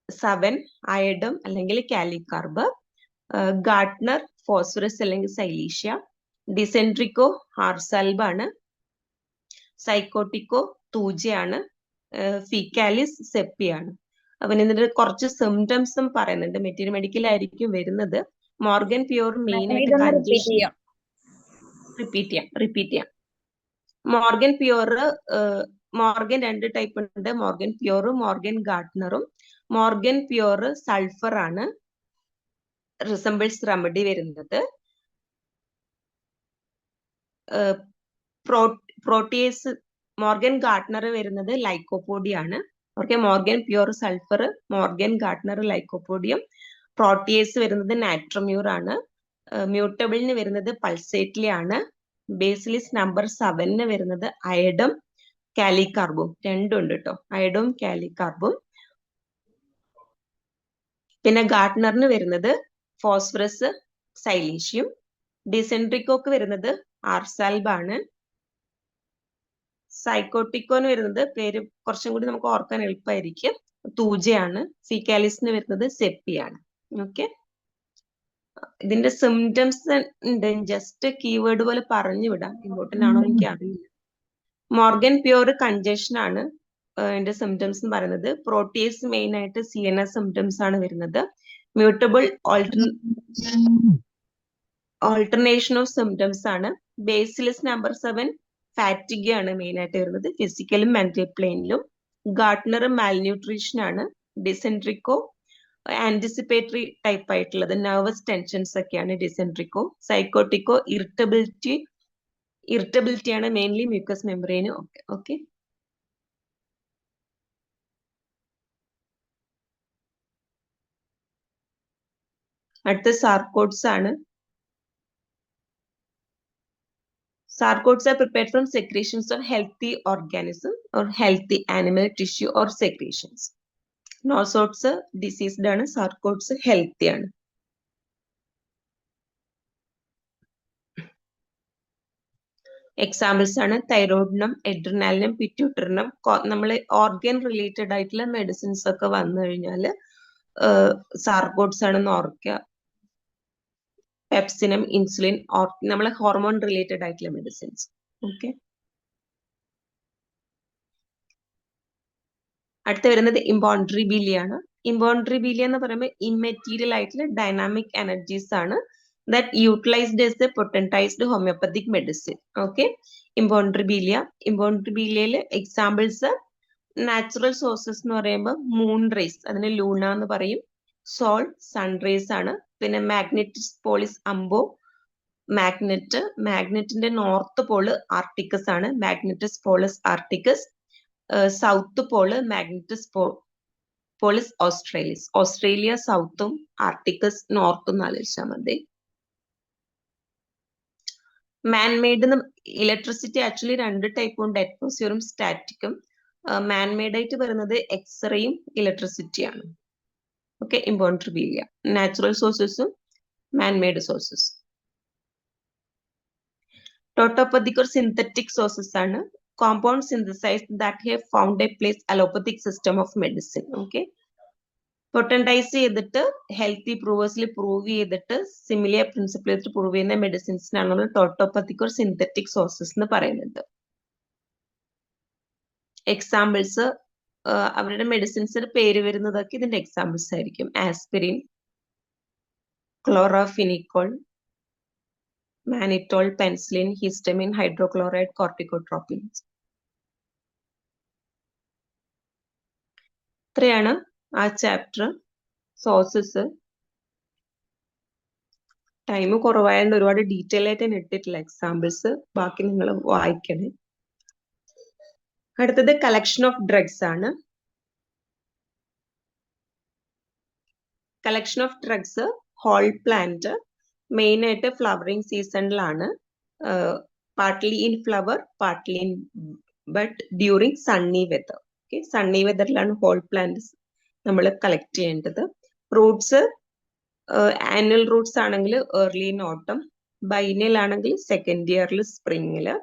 7 അയഡം അല്ലെങ്കിൽ കാലികാർബ്. ഗാർട്ട്നർ ഫോസ്ഫറസ് അല്ലെങ്കിൽ സൈലീഷ്യ. ഡിസെൻട്രിക്കോ ഹാർസൽബ് ആണ്. സൈക്കോട്ടിക്കോ തൂജ ആണ്. ഫിക്കാലിസ് സെപ്പി ആണ്. അപ്പൊ ഇതിന്റെ കുറച്ച് സിംറ്റംസും പറയുന്നുണ്ട്. മെറ്റീരിയൽ മെഡിക്കലായിരിക്കും വരുന്നത്. മോർഗൻ പ്യൂർ മെയിൻ ആയിട്ട് റിപ്പീറ്റ് ചെയ്യാം. റിപ്പീറ്റ് ചെയ്യാം. മോർഗൻ പ്യൂർ മോർഗൻ 2 ടൈപ്പ് ഉണ്ട്, മോർഗൻ പ്യൂറും മോർഗൻ ഗാർട്ട്നറും. മോർഗൻ പ്യൂർ സൾഫർ ആണ് റിസംബിൾസ് റെമഡി വരുന്നത്. പ്രോട്ടിയേസ് മോർഗൻ ഗാർട്ട്നർ വരുന്നത് ലൈക്കോപോഡിയാണ്. Okay, Morgan pure sulphur, Morgan Gaertner ലൈക്കോപോഡിയം. പ്രോട്ടിയേസ് വരുന്നത് നാട്രമ്യൂർ ആണ്. മ്യൂട്ടബിളിന് വരുന്നത് പൾസേറ്റ്ലി ആണ്. ബേസിലിസ് നമ്പർ 7 വരുന്നത് അയഡം കാലികാർബും. രണ്ടും ഉണ്ട് കേട്ടോ, അയഡും കാലികാർബും. പിന്നെ ഗാർട്ട്നറിന് വരുന്നത് ഫോസ്ഫറസ് സൈലീഷ്യം. ഡിസെൻട്രിക്കോക്ക് വരുന്നത് ആർസാൽബ് ആണ്. സൈക്കോട്ടിക്കോന് വരുന്നത് പേര് കുറച്ചും കൂടി നമുക്ക് ഓർക്കാൻ എളുപ്പമായിരിക്കും, തൂജയാണ്. ഫിക്കാലിസിന് വരുന്നത് സെപ്പിയാണ്. ഓക്കെ, ഇതിന്റെ സിംറ്റംസ് ഉണ്ട്, ജസ്റ്റ് കീവേഡ് പോലെ പറഞ്ഞു വിടാം, ഇമ്പോർട്ടന്റ് ആണോ എനിക്ക് അറിയില്ല. മോർഗൻ പ്യൂർ കൺജഷൻ ആണ് ഇതിന്റെ സിംറ്റംസ് എന്ന് പറയുന്നത്. പ്രോട്ടിയേസ് മെയിൻ ആയിട്ട് CNS സിംറ്റംസ് ആണ് വരുന്നത്. മ്യൂട്ടബിൾ ഓൾട്ടർനേഷൻ ഓഫ് സിംറ്റംസ് ആണ്. ബേസിലിസ് നമ്പർ 7 ഫാറ്റിഗ് ആണ് മെയിൻ ആയിട്ട് വരുന്നത്, ഫിസിക്കലും മെന്റൽ പ്ലെയിനിലും. ഗാർട്ട്നർ മാൽന്യൂട്രീഷൻ ആണ്. ഡിസെൻട്രിക്കോ ആന്റിസിപ്പേറ്ററി ടൈപ്പ് ആയിട്ടുള്ളത്, നെർവസ് ടെൻഷൻസ് ഒക്കെയാണ് ഡിസെൻട്രിക്കോ. സൈക്കോട്ടിക്കോ ഇറിറ്റബിലിറ്റി ആണ്, മെയിൻലി മ്യൂക്കസ് മെമ്പറേനും ഒക്കെ. ഓക്കെ, അടുത്ത സാർക്കോഡ്സ് ആണ്. Sarcoids are prepared from secretions of healthy organism or healthy animal tissue or secretions. Nosodes diseased ആണ്, sarcoids healthy ആണ്. എക്സാമ്പിൾസ് ആണ് തൈറോയിഡിനും എഡ്രിനാലിനും പിറ്റ്യൂട്ടറിനും. നമ്മൾ ഓർഗൻ റിലേറ്റഡ് ആയിട്ടുള്ള മെഡിസിൻസ് ഒക്കെ വന്നു കഴിഞ്ഞാൽ സാർക്കോഡ്സ് ആണെന്ന് ഓർക്കുക. പെപ്സിനം, ഇൻസുലിൻ, നമ്മളെ ഹോർമോൺ റിലേറ്റഡ് ആയിട്ടുള്ള മെഡിസിൻസ്. ഓക്കെ, അടുത്ത് വരുന്നത് ഇംബോൺട്രി ബീലിയാണ്. ഇംബോൺട്രി ബീലിയ എന്ന് പറയുമ്പോൾ ഇമ്മെറ്റീരിയൽ ആയിട്ടുള്ള ഡൈനാമിക് എനർജീസ് ആണ് that utilized as the potentized homeopathic medicine. Okay, ഇംബോൺട്രിബീലിയയില് എക്സാമ്പിൾസ് നാച്ചുറൽ സോഴ്സസ് എന്ന് പറയുമ്പോൾ മൂൺ റേസ്, അതിന് ലൂണ എന്ന് പറയും. സോൾ സൺ റേസ് ആണ്. പിന്നെ മാഗ്നറ്റിസ് പോളിസ് അംബോ, മാഗ്നറ്റിന്റെ നോർത്ത് പോള് ആർട്ടിക്കസ് ആണ്, മാഗ്നറ്റിസ് പോളിസ് ആർട്ടിക്കസ്. സൗത്ത് പോള് മാഗ്നറ്റിസ് പോളിസ് ഓസ്ട്രേലിയസ്. ഓസ്ട്രേലിയ സൗത്തും ആർട്ടിക്കസ് നോർത്തും ആലോചിച്ചാൽ മതി. മാൻമെയ്ഡ് ഇലക്ട്രിസിറ്റി ആക്ച്വലി 2 ടൈപ്പ് ഉണ്ട്, അറ്റ്മോസ്ഫിയറും സ്റ്റാറ്റിക്കും. മാൻമെയ്ഡ് ആയിട്ട് വരുന്നത് എക്സ്റേയും ഇലക്ട്രിസിറ്റിയാണ്. ഓക്കെ, ഇംബോൺട്രിബീലിയ നാച്ചുറൽ സോഴ്സസും മാൻമെയ്ഡ് സോഴ്സസ്. ടോട്ടോപ്പത്തിക് ഒരു സിന്തറ്റിക് സോഴ്സസ് ആണ്. Compound synthesised that have found a place allopathic system of medicine. Okay, potentise ചെയ്തിട്ട് ഹെൽത്തി പ്രൂവേഴ്സിൽ പ്രൂവ് ചെയ്തിട്ട് സിമിലിയർ പ്രിൻസിപ്പിൾ വെച്ചിട്ട് പ്രൂവ് ചെയ്യുന്ന മെഡിസിൻസിനാണ് നമ്മൾ ടോട്ടോപ്പത്തിക് ഒരു സിന്തറ്റിക് സോഴ്സസ് എന്ന് പറയുന്നത്. എക്സാമ്പിൾസ് അവരുടെ മെഡിസിൻസിന്റെ പേര് വരുന്നതൊക്കെ ഇതിന്റെ എക്സാമ്പിൾസ് ആയിരിക്കും. Aspirin, chloramphenicol, mannitol, penicillin, histamine, hydrochloride, corticotropins. ഇത്രയാണ് ആ ചാപ്റ്റർ. സോഴ്സസ് ടൈം കുറവായതുകൊണ്ട് ഒരുപാട് ഡീറ്റെയിൽ ആയിട്ട് ഞാൻ ഇട്ടിട്ടില്ല എക്സാമ്പിൾസ്, ബാക്കി നിങ്ങൾ വായിക്കണേ. അടുത്തത് കളക്ഷൻ ഓഫ് ഡ്രഗ്സ് ആണ്. Collection of drugs whole plant main ആയിട്ട് ഫ്ലവറിങ് സീസണിലാണ്. Partly in flower, partly in bud during sunny weather. Okay, sunny വെതറിലാണ് ഹോൾ പ്ലാന്റ്സ് നമ്മൾ കളക്ട് ചെയ്യേണ്ടത്. ഫ്രൂട്ട്സ് ആനുവൽ റൂട്ട്സ് ആണെങ്കിൽ ഏർലി ഇൻ ഓട്ടം, ബൈനിയൽ ആണെങ്കിൽ സെക്കൻഡ് ഇയറിൽ സ്പ്രിംഗില്,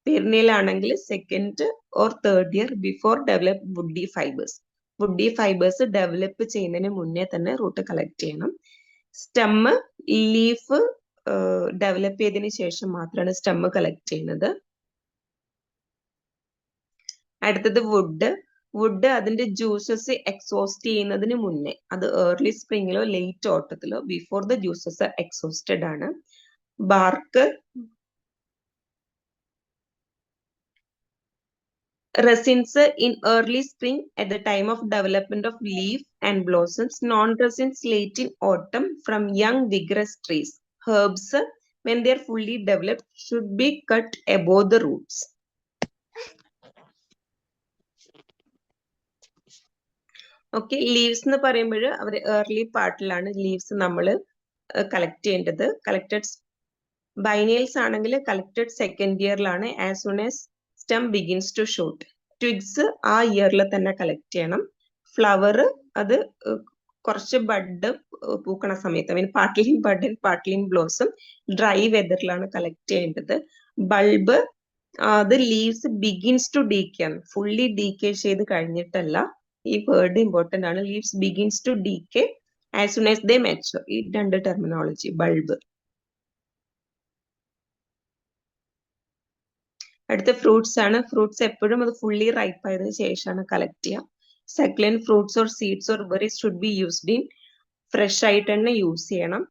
പെരിനിയൽ ആണെങ്കിൽ second or third year before develop woody fibres. Woody fibres develop ചെയ്യുന്നതിന് മുന്നേ തന്നെ റൂട്ട് കളക്ട് ചെയ്യണം. സ്റ്റെമ്മ്, ലീഫ് ഡെവലപ്പ് ചെയ്തതിന് ശേഷം മാത്രമാണ് സ്റ്റെമ്മ് കളക്ട് ചെയ്യുന്നത്. അടുത്തത് വുഡ് അതിന്റെ ജ്യൂസസ് എക്സോസ്റ്റ് ചെയ്യുന്നതിന് മുന്നേ, അത് ഏർലി സ്പ്രിംഗിലോ ലേറ്റ് ഓട്ടത്തിലോ ബിഫോർ ദ ജ്യൂസസ് എക്സോസ്റ്റഡ് ആണ്. Bark resins in early spring at the time of development of leaf and blossoms, non-resins late in autumn from young vigorous trees. Herbs, when they are fully developed, should be cut above the roots. Okay, leaves എന്ന് പറയുമ്പോൾ അവർ ഏർലി പാർട്ടിലാണ് ലീവ്സ് നമ്മൾ കളക്ട് ചെയ്യേണ്ടത്. കളക്റ്റഡ് ബൈനേൽസ് ആണെങ്കിൽ കളക്റ്റഡ് സെക്കൻഡ് ഇയറിലാണ് as soon as stem begins to shoot. Twigs ആ ഇയറിൽ തന്നെ കളക്ട് ചെയ്യണം. ഫ്ലവർ അത് കുറച്ച് ബഡ് പൂക്കണ സമയത്ത്, I mean partly bud and partly blossom dry weather collect ചെയ്യേണ്ടത്. ബൾബ് അത് ലീവ്സ് ബിഗിൻസ് ടു ഡീക്കേ ആണ്, ഫുള്ളി ഡീക്കേ ചെയ്ത് കഴിഞ്ഞിട്ടല്ല. ഈ വേർഡ് ഇമ്പോർട്ടന്റ് ആണ്. Leaves begins to decay as soon as they mature. ഈ രണ്ട് ടെർമിനോളജി. ബൾബ്. അടുത്ത ഫ്രൂട്ട്സ് ആണ്. ഫ്രൂട്ട്സ് എപ്പോഴും അത് ഫുള്ളി റൈപ്പ് ആയതിനു ശേഷമാണ് കളക്ട് ചെയ്യുക. Succulent fruits or seeds or berries should be used in fresh ആയിട്ട് തന്നെ യൂസ് ചെയ്യണം.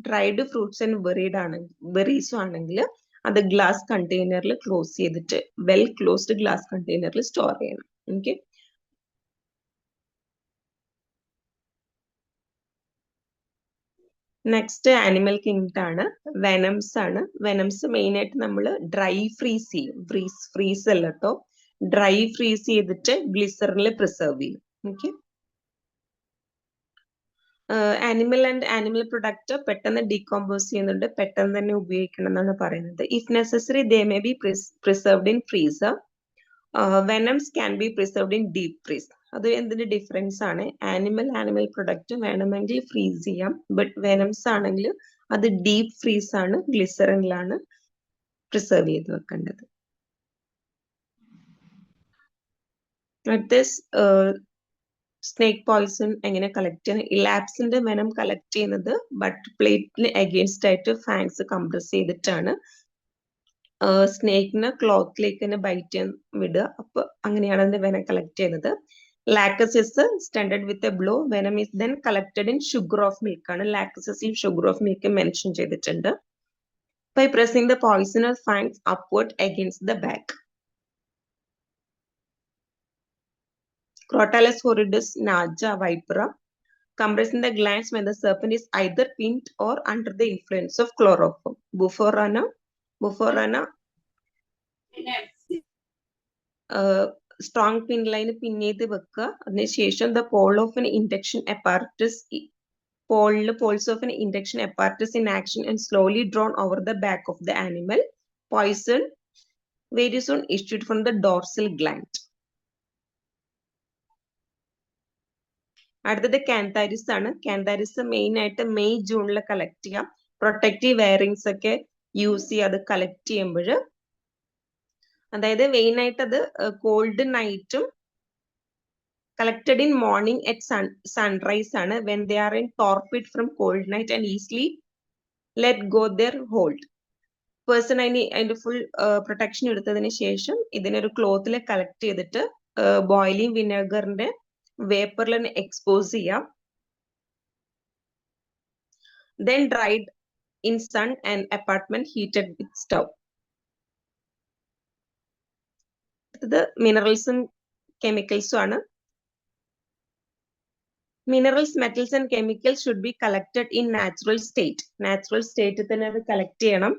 ഡ്രൈഡ് ഫ്രൂട്ട്സ് ആൻഡ് ബെറീസും ആണെങ്കിൽ അത് ഗ്ലാസ് കണ്ടെയ്നറിൽ ക്ലോസ് ചെയ്തിട്ട് വെൽ ക്ലോസ്ഡ് ഗ്ലാസ് കണ്ടെയ്നറിൽ സ്റ്റോർ ചെയ്യണം. ഓക്കെ. നെക്സ്റ്റ് ആനിമൽ കിങ്ഡം ആണ്. വെനംസ് ആണ്. വെനംസ് മെയിൻ ആയിട്ട് നമ്മൾ ഡ്രൈ ഫ്രീസ് ചെയ്യും. ഫ്രീസ് അല്ല കേട്ടോ, ഡ്രൈ ഫ്രീസ് ചെയ്തിട്ട് ഗ്ലിസറിനിൽ പ്രിസർവ് ചെയ്യും. Okay. Animal and animal product പെട്ടെന്ന് ഡീകോമ്പോസ് ചെയ്യുന്നുണ്ട്, പെട്ടെന്ന് തന്നെ ഉപയോഗിക്കണം എന്നാണ് പറയുന്നത്. If necessary they may be preserved in freezer. Venoms can be preserved in deep freeze. അത് എന്തിന്റെ ഡിഫറൻസ് ആണ്? ആനിമൽ പ്രൊഡക്റ്റ് വേണമെങ്കിൽ ഫ്രീസ് ചെയ്യാം, ബട്ട് വെനംസ് ആണെങ്കിൽ അത് ഡീപ് ഫ്രീസ് ആണ്, ഗ്ലിസറിനിലാണ് പ്രിസർവ് ചെയ്ത് വെക്കേണ്ടത്. സ്നേക്ക് പോയിസൺ എങ്ങനെ കളക്ട് ചെയ്യുന്നത്? ഇലാപ്സിന്റെ വെനം കളക്ട് ചെയ്യുന്നത് ബട്ടർ പ്ലേറ്റിന് അഗേൻസ്റ്റ് ആയിട്ട് ഫാങ്സ് കംപ്രസ് ചെയ്തിട്ടാണ്. സ്നേക്കിന് ക്ലോത്തിലേക്ക് തന്നെ ബൈറ്റ് ചെയ്യാൻ വിടുക. അപ്പൊ അങ്ങനെയാണ് അതിന്റെ വെനം കളക്ട് ചെയ്യുന്നത്. ലാക്കസിസ് stunned with a blow. Venom is then collected in sugar of milk ആണ്. ലാക്കസിൽ ഷുഗർ ഓഫ് മിൽക്ക് മെൻഷൻ ചെയ്തിട്ടുണ്ട്. By pressing the poisonous fangs upward against the back. Crotalus horridus, Naja vipera, compressing the glands when the serpent is either pinned or under the influence of chloroform. Buforana, strong pin line pin ചെയ്ത് വെക്കുക. അതിനുശേഷം the poles of an induction apparatus in action and slowly drawn over the back of the animal. Poison very soon issued from the dorsal gland. അടുത്തത് കാന്താരിസ് ആണ്. കാന്താരിസ് മെയിൻ ആയിട്ട് മെയ് ജൂണിൽ കളക്ട് ചെയ്യാം. പ്രൊട്ടക്റ്റീവ് വെയറിങ്സ് ഒക്കെ യൂസ് ചെയ്യുക അത് കളക്ട് ചെയ്യുമ്പോൾ. അതായത് മെയിൻ ആയിട്ട് അത് കോൾഡ് നൈറ്റും collected in morning at sunrise ആണ്. When they are in torpid from cold night and easily let go their hold. Person അതിന്റെ ഫുൾ പ്രൊട്ടക്ഷൻ എടുത്തതിന് ശേഷം ഇതിനൊരു ക്ലോത്തിൽ കളക്ട് ചെയ്തിട്ട് ബോയിലിംഗ് വിനെഗറിന്റെ വേപ്പറിൽ എക്സ്പോസ് ചെയ്യാം. Then dried in sun and apartment heated with stove. ഇത് മിനറൽസും കെമിക്കൽസും ആണ്. Minerals, metals and chemicals should be collected in natural state. Natural സ്റ്റേറ്റിൽ തന്നെ അത് കളക്ട് ചെയ്യണം.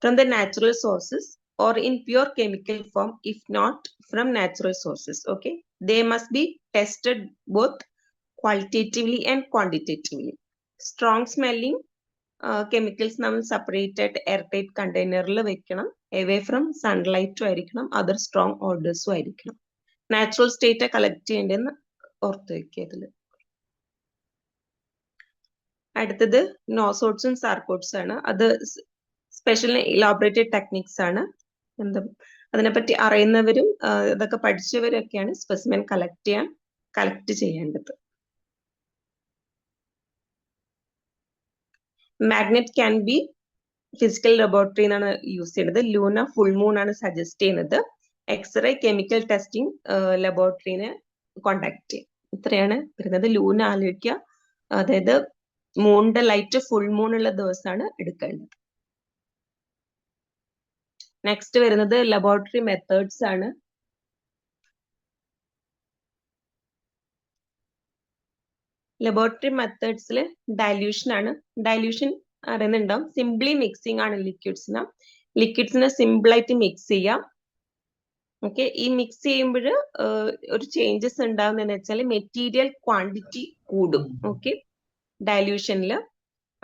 From the natural sources or in pure chemical form if not from natural sources. Okay, they must be tested both qualitatively and quantitatively. Strong smelling chemicals നമ്മൾ സെപ്പറേറ്റ് ആയിട്ട് എയർടൈറ്റ് കണ്ടെയ്നറിൽ വെക്കണം. away from sunlight ആയിരിക്കണം. other strong odors ആയിരിക്കണം. നാച്ചുറൽ സ്റ്റേറ്റ് കളക്ട് ചെയ്യേണ്ടതെന്ന് ഓർത്ത് വെക്കുക ഇതിൽ. അടുത്തത് നോസോട്സും സാർക്കോട്സ് ആണ്. അത് സ്പെഷ്യൽ ഇലാബറേറ്റഡ് ടെക്നിക്സ് ആണ്. അതിനെപ്പറ്റി അറിയുന്നവരും ഇതൊക്കെ പഠിച്ചവരൊക്കെയാണ് സ്പെസിമെൻ കളക്ട് ചെയ്യേണ്ടത്. Magnet can be physical laboratory എന്നാണ് യൂസ് ചെയ്യുന്നത്. ലൂന ഫുൾ മൂൺ ആണ് സജസ്റ്റ് ചെയ്യുന്നത്. എക്സ്റേ കെമിക്കൽ ടെസ്റ്റിംഗ് ലബോറട്ടറിനെ കോണ്ടാക്ട് ചെയ്യും. ഇത്രയാണ് വരുന്നത്. ലൂന ആലോചിക്കുക, അതായത് മൂണിന്റെ ലൈറ്റ് ഫുൾ മൂൺ ഉള്ള ദിവസമാണ് എടുക്കേണ്ടത്. നെക്സ്റ്റ് വരുന്നത് ലബോറട്ടറി മെത്തേഡ്സ് ആണ്. ലബോറട്ടറി മെത്തേഡ്സിൽ ഡൈല്യൂഷൻ ആണ്. ഡൈല്യൂഷൻ അറിയുന്നുണ്ടാവും. സിംപ്ലി മിക്സിംഗ് ആണ് ലിക്വിഡ്സിനെ സിമ്പിൾ ആയിട്ട് മിക്സ് ചെയ്യാം. ഓക്കെ, ഈ മിക്സ് ചെയ്യുമ്പോൾ ഒരു ചേഞ്ചസ് ഉണ്ടാവുന്നതെന്ന് വെച്ചാൽ മെറ്റീരിയൽ ക്വാണ്ടിറ്റി കൂടും. ഓക്കെ, ഡൈല്യൂഷനിൽ.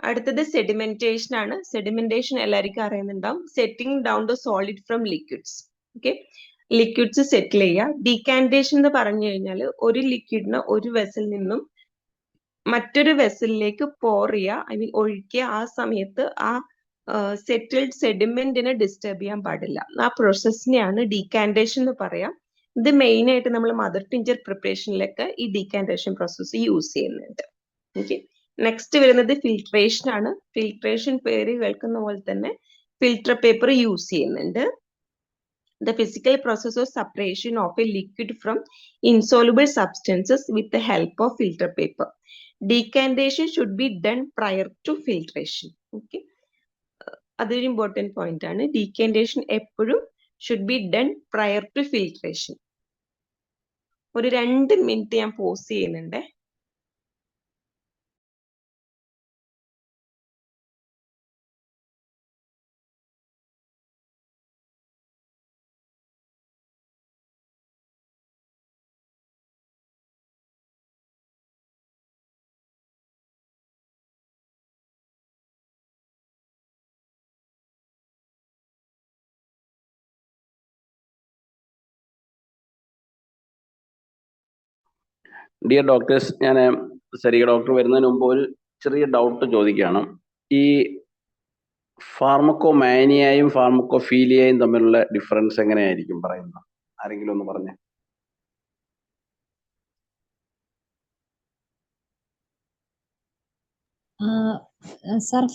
അടുത്തത് സെഡിമെന്റേഷൻ ആണ്. സെഡിമെന്റേഷൻ എല്ലാവർക്കും അറിയുന്നുണ്ടാവും. Settling down the solid from liquids. Okay, liquids settle ചെയ്യുക. ഡീകാൻറ്റേഷൻ എന്ന് പറഞ്ഞു കഴിഞ്ഞാൽ ഒരു ലിക്വിഡിന് ഒരു വെസലിൽ നിന്നും മറ്റൊരു വെസലിലേക്ക് പോർ ചെയ്യുക, ഐ മീൻ ഒഴിക്കുക. ആ സമയത്ത് ആ സെറ്റിൽഡ് സെഡിമെന്റിനെ ഡിസ്റ്റർബ് ചെയ്യാൻ പാടില്ല. ആ പ്രോസസ്സിനെയാണ് ഡീകാൻറ്റേഷൻ എന്ന് പറയാം. ഇത് മെയിൻ ആയിട്ട് നമ്മൾ മദർ ടിഞ്ചർ പ്രിപ്പറേഷനിലൊക്കെ ഈ ഡീകാൻറ്റേഷൻ പ്രോസസ്സ് യൂസ് ചെയ്യുന്നുണ്ട്. ഓക്കെ, നെക്സ്റ്റ് വരുന്നത് ഫിൽട്രേഷൻ ആണ്. ഫിൽട്രേഷൻ പേര് കേൾക്കുന്ന പോലെ തന്നെ ഫിൽട്ടർ പേപ്പർ യൂസ് ചെയ്യുന്നുണ്ട്. The physical process of separation of a liquid from insoluble substances with the help of filter paper. Decantation should be done prior to filtration. Okay, അതൊരു ഇമ്പോർട്ടൻറ്റ് പോയിന്റ് ആണ്. ഡീകാൻറ്റേഷൻ എപ്പോഴും should be done prior to filtration. ഒരു 2 മിനിറ്റ് ഞാൻ പോസ് ചെയ്യുന്നുണ്ട്. ഡിയർ ഡോക്ടേഴ്സ്, ഞാൻ സരിക ഡോക്ടർ വരുന്നതിന് മുമ്പ് ഒരു ചെറിയ ഡൗട്ട് ചോദിക്കുകയാണ്. ഈ ഫാർമക്കോമാനിയയും ഫാർമക്കോഫീലിയയും തമ്മിലുള്ള ഡിഫറൻസ് എങ്ങനെയായിരിക്കും പറയുന്നത്? ആരെങ്കിലും ഒന്ന് പറഞ്ഞേ. സർ,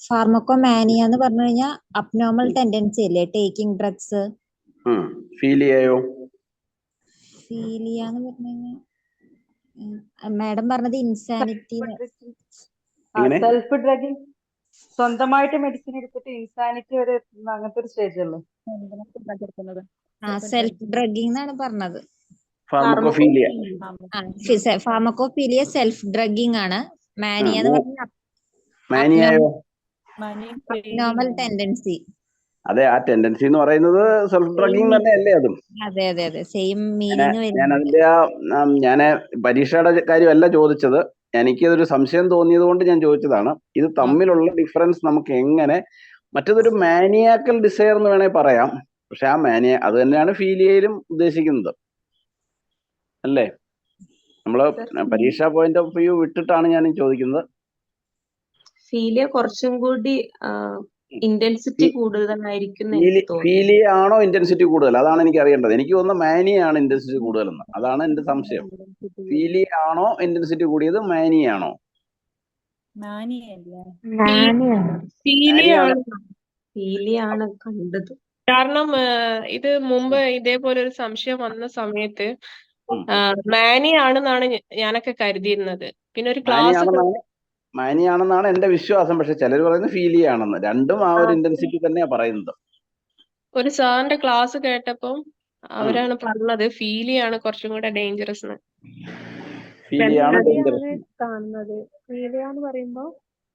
ഫാർമക്കോമാനിയ എന്ന് പറഞ്ഞു കഴിഞ്ഞാൽ അബ്നോർമൽ ടെൻഡൻസി അല്ലേ, ടേക്കിംഗ് ഡ്രഗ്സ്. ഫീലിയയോ? ഫീലിയ എന്ന് പറഞ്ഞു കഴിഞ്ഞാൽ മാഡം പറഞ്ഞത് ഇൻസാനിറ്റി. സെൽഫ് ഡ്രഗിങ്, സ്വന്തമായിട്ട് മെഡിസിൻ എടുത്തിട്ട് ഇൻസാനിറ്റി വരെ അങ്ങനത്തെ ഒരു സ്റ്റേജ് അല്ലേ സെൽഫ് ഡ്രഗിങ് എന്നാണ് പറഞ്ഞത്. ഫാർമക്കോഫീലിയ. ഫാർമക്കോഫീലിയ സെൽഫ് ഡ്രഗിങ് ആണ്. മാനിയ എന്ന് പറഞ്ഞാൽ മാനിയയോ? Abnormal tendency. അതെ, ആ ടെൻഡൻസി എന്ന് പറയുന്നത് സെൽഫ് ഡ്രഗിങ് തന്നെ അല്ലേ അതും? അതെ അതെ അതെ, സെയിം മീനിങ്. ഞാൻ അതിന്റെ ഞാൻ പരീക്ഷയുടെ കാര്യമല്ല ചോദിച്ചത്, എനിക്കതൊരു സംശയം തോന്നിയത് കൊണ്ട് ഞാൻ ചോദിച്ചതാണ്. ഇത് തമ്മിലുള്ള ഡിഫറൻസ് നമുക്ക് എങ്ങനെ, മറ്റേതൊരു മാനിയാക്കൽ ഡിസയർ എന്ന് വേണേ പറയാം, പക്ഷെ ആ അത് തന്നെയാണ് ഫീലിയയിലും ഉദ്ദേശിക്കുന്നത് അല്ലേ? നമ്മള് പരീക്ഷാ പോയിന്റ് ഓഫ് വ്യൂ വിട്ടിട്ടാണ് ഞാൻ ചോദിക്കുന്നത്. ഫീലിയ കുറച്ചും കൂടി ഇന്റൻസിറ്റി കൂടുതലായിരിക്കും. ഫീലിയ ആണോ ഇന്റൻസിറ്റി കൂടുതൽ? അതാണ് എനിക്ക് അറിയേണ്ടത്. എനിക്ക് തോന്നുന്നു മാനിയാണ് ഇന്റൻസിറ്റി കൂടുതലെന്ന്. അതാണ് എന്റെ സംശയം. ഫീലിയ ആണോ ഇന്റൻസിറ്റി കൂടിയത്, മാനിയാണോ? ഫീലിയാണ് കണ്ടത്. കാരണം ഇത് മുമ്പ് ഇതേപോലെ ഒരു സംശയം വന്ന സമയത്ത് മാനിയാണെന്നാണ് ഞാനൊക്കെ കരുതിയിരുന്നത്. പിന്നെ ഒരു ക്ലാസ് മാനിയാണെന്നാണ് എന്റെ വിശ്വാസം. പക്ഷെ ചിലർ പറയുന്നത് ഫീലിയ ആണെന്ന്. രണ്ടും ആ ഒരു ഇന്റൻസിറ്റി തന്നെയാ പറയുന്നത്. ഒരു സാറിന്റെ ക്ലാസ് കേട്ടപ്പം അവരാണ് പറഞ്ഞത് ഫീലിയാണ് കുറച്ചും കൂടെ ഡേഞ്ചറസ് എന്ന്. കാണുന്നത് ഫീലിയ എന്ന് പറയുമ്പോൾ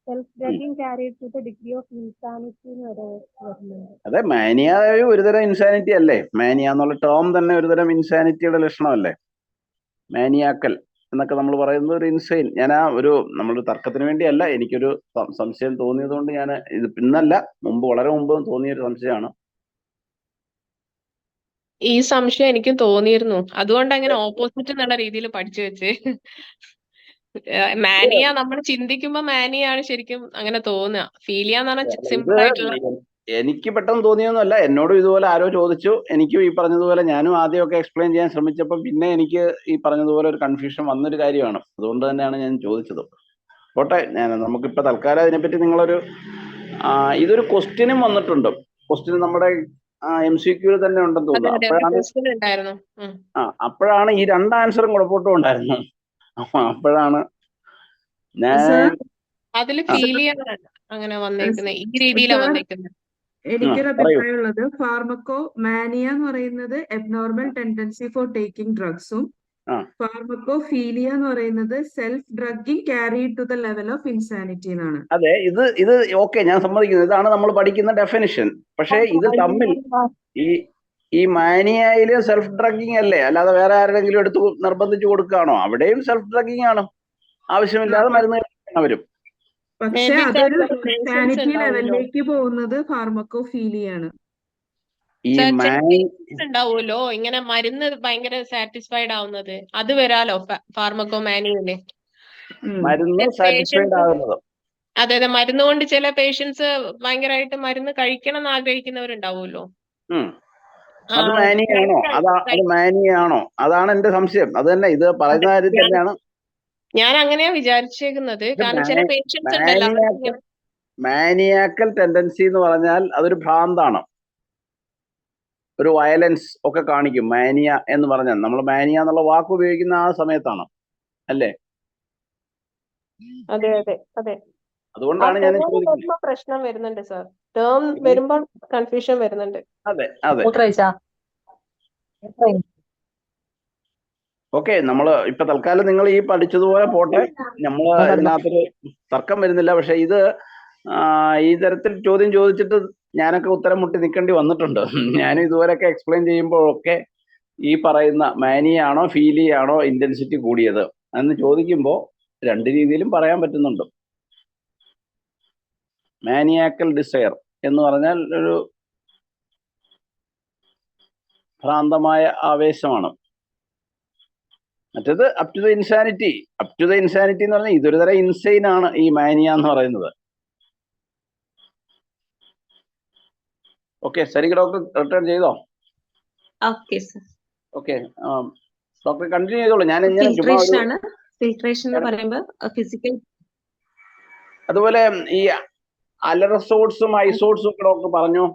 self drugging carried to the degree of insanity എന്ന് വരെ വരുന്നുണ്ട്. അതെ, മാനിയ ഒരുതരം ഇൻസാനിറ്റി അല്ലേ? മാനിയ എന്നുള്ള ടേം തന്നെ ഒരുതരം ഇൻസാനിറ്റിയുടെ ലക്ഷണമല്ലേ? മാനിയാക്കൽ എന്നൊക്കെ നമ്മൾ പറയുന്നത് ഒരു ഇൻസൈൻ. ഞാൻ നമ്മളൊരു തർക്കത്തിന് വേണ്ടിയല്ല, എനിക്കൊരു സംശയം തോന്നിയത് കൊണ്ട് ഞാൻ ഇത് പിന്നല്ല, വളരെ മുമ്പ് തോന്നിയൊരു സംശയമാണ്. ഈ സംശയം എനിക്കും തോന്നിയിരുന്നു. അതുകൊണ്ട് അങ്ങനെ ഓപ്പോസിറ്റ് എന്നുള്ള രീതിയിൽ പഠിച്ചു വെച്ച്. മാനിയ നമ്മൾ ചിന്തിക്കുമ്പോ മാനിയാണ് ശരിക്കും അങ്ങനെ തോന്നുക. ഫീലിയ എന്ന് പറഞ്ഞാൽ സിമ്പിൾ ആയിട്ടുള്ള. എനിക്ക് പെട്ടെന്ന് തോന്നിയൊന്നുമല്ല, എന്നോടും ഇതുപോലെ ആരോ ചോദിച്ചു. എനിക്കും ഈ പറഞ്ഞതുപോലെ ഞാനും ആദ്യമൊക്കെ എക്സ്പ്ലെയിൻ ചെയ്യാൻ ശ്രമിച്ചപ്പോൾ പിന്നെ എനിക്ക് ഈ പറഞ്ഞതുപോലെ ഒരു കൺഫ്യൂഷൻ വന്നൊരു കാര്യമാണ്. അതുകൊണ്ട് തന്നെയാണ് ഞാൻ ചോദിച്ചത്. പോട്ടെ, നമുക്കിപ്പോ തൽക്കാലം അതിനെപ്പറ്റി നിങ്ങളൊരു ഇതൊരു ക്വസ്റ്റ്യനും വന്നിട്ടുണ്ട്. ക്വസ്റ്റ്യൻ നമ്മുടെ MCQ തന്നെ ഉണ്ടെന്ന് തോന്നുന്നു. അപ്പോഴാണ് ഈ 2 ആൻസറും കുഴപ്പമൊട്ടും ഉണ്ടായിരുന്നു. അപ്പോഴാണ് ഞാൻ അതില് ഫീലിയ അങ്ങനെ വന്നേക്കുന്നത്, ഈ രീതിയിലാണ് വന്നേക്കുന്നത്. എനിക്കൊരു പറയൂ. അഭിപ്രായമുള്ളത് ഫാർമക്കോ മാനിയ എന്ന് പറയുന്നത് എബ്നോർമൽ ടെൻഡൻസി ഫോർ ടേക്കിംഗ് ഡ്രഗ്സും ആ ഫാർമക്കോ ഫീലിയ എന്ന് പറയുന്നത് self drugging carry to the level of insanity എന്നാണ്. അതെ, ഇത് ഓക്കെ, ഞാൻ സമ്മതിക്കുന്നു. ഇതാണ് നമ്മൾ പഠിക്കുന്ന ഡെഫിനിഷൻ. പക്ഷേ ഇത് തമ്മിൽ ഈ മാനിയയില് സെൽഫ് ഡ്രഗിങ് അല്ലേ, അല്ലാതെ വേറെ ആരെങ്കിലും എടുത്ത് നിർബന്ധിച്ച് കൊടുക്കുകയാണോ? അവിടെയും സെൽഫ് ഡ്രഗിങ് ആണ്. ആവശ്യമില്ലാതെ മരുന്ന് കഴിക്കുന്നവരും. പക്ഷെ Maybe അതൊരു ചിലപ്പോ patients ഇൻസാനിറ്റി ഉണ്ടാവുമല്ലോ. ലെവലിലേക്ക് പോകുന്നത് ഫാർമക്കോ ഫീലിയാണ്. ഈ ചില മാനി patients ഉണ്ടാവുമല്ലോ ഇങ്ങനെ മരുന്ന് ഭയങ്കര സാറ്റിസ്ഫൈഡ് ആവുന്നത്, അത് വരാലോ ഫാർമക്കോമാനിയയില്. മരുന്ന് സാറ്റിസ്ഫൈഡ് പേഷ്യൻസ് ആകുന്നത്. അതെ മരുന്ന് കൊണ്ട് ചില പേഷ്യൻസ് ഭയങ്കരമായിട്ട് മരുന്ന് കഴിക്കണം എന്ന് ആഗ്രഹിക്കുന്നവരുണ്ടാവുമല്ലോ. ഉം. അത് മാനിയാണോ? അത് മാനിയാണോ? അതാണ് എന്റെ സംശയം. അത് തന്നെ, ഇത് പറയുന്ന കാര്യം തന്നെയാണ്. ഞാൻ അങ്ങനെയാ വിചാരിച്ചേക്കുന്നത്. കാരണം ചില പേഷ്യൻസ് ഉണ്ടല്ലോ അവർക്ക് ഇങ്ങനെ മാനിയാക്കൽ ടെൻഡൻസി എന്ന് പറഞ്ഞാൽ അതൊരു ഭ്രാന്താണ്, ഒരു വയലൻസ് ഒക്കെ കാണിക്കും. മാനിയ എന്ന് പറഞ്ഞാൽ നമ്മൾ മാനിയ എന്നുള്ള വാക്ക് ഉപയോഗിക്കുന്ന ആ സമയത്താണ്, അല്ലേ? അതെ അതെ അതെ അതുകൊണ്ടാണ് ഞാൻ ചോദിക്കുന്നത്. വരുമ്പോ പ്രശ്നം വരുന്നുണ്ട് സാർ. ടേം വരുമ്പോൾ കൺഫ്യൂഷൻ വരുന്നുണ്ട്. അതെ അതെ, മൂത്രമൊഴിച്ചാ? ഓക്കെ. നമ്മൾ ഇപ്പൊ തൽക്കാലം നിങ്ങൾ ഈ പഠിച്ചതുപോലെ പോട്ടെ. നമ്മൾ ഇതിനകത്തൊരു തർക്കം വരുന്നില്ല. പക്ഷെ ഇത് ഈ തരത്തിൽ ചോദ്യം ചോദിച്ചിട്ട് ഞാനൊക്കെ ഉത്തരം മുട്ടി നിൽക്കേണ്ടി വന്നിട്ടുണ്ട്. ഞാൻ ഇതുവരെയൊക്കെ എക്സ്പ്ലെയിൻ ചെയ്യുമ്പോഴൊക്കെ ഈ പറയുന്ന മാനിയാണോ ഫീലിയാണോ ഇന്റൻസിറ്റി കൂടിയത് എന്ന് ചോദിക്കുമ്പോൾ രണ്ട് രീതിയിലും പറയാൻ പറ്റുന്നുണ്ട്. മാനിയാക്കൽ ഡിസയർ എന്ന് പറഞ്ഞാൽ ഒരു ഭ്രാന്തമായ ആവേശമാണ്. മറ്റേത് up to the insanity. Up to the insanity എന്ന് പറഞ്ഞാൽ ഇതൊരു തരം ഇൻസൈൻ ആണ് ഈ മാനിയ എന്ന് പറയുന്നത്. ഓക്കെ, സരിക ഡോക്ടർ റിട്ടേൺ ചെയ്തോ? Okay sir. Okay, doctor continue ചെയ്തോളൂ. ഞാൻ ഇങ്ങനെ ചുമ്മാ ഫിൽട്രേഷൻ ഒരു ആണ്. ഫിൽട്രേഷൻ എന്ന് പറയുമ്പോൾ ഫിസിക്കൽ. അതുപോലെ ഈ അലറസോഡ്സും ഐസോഡ്സും ഒക്കെ ഡോക്ടർ പറഞ്ഞു.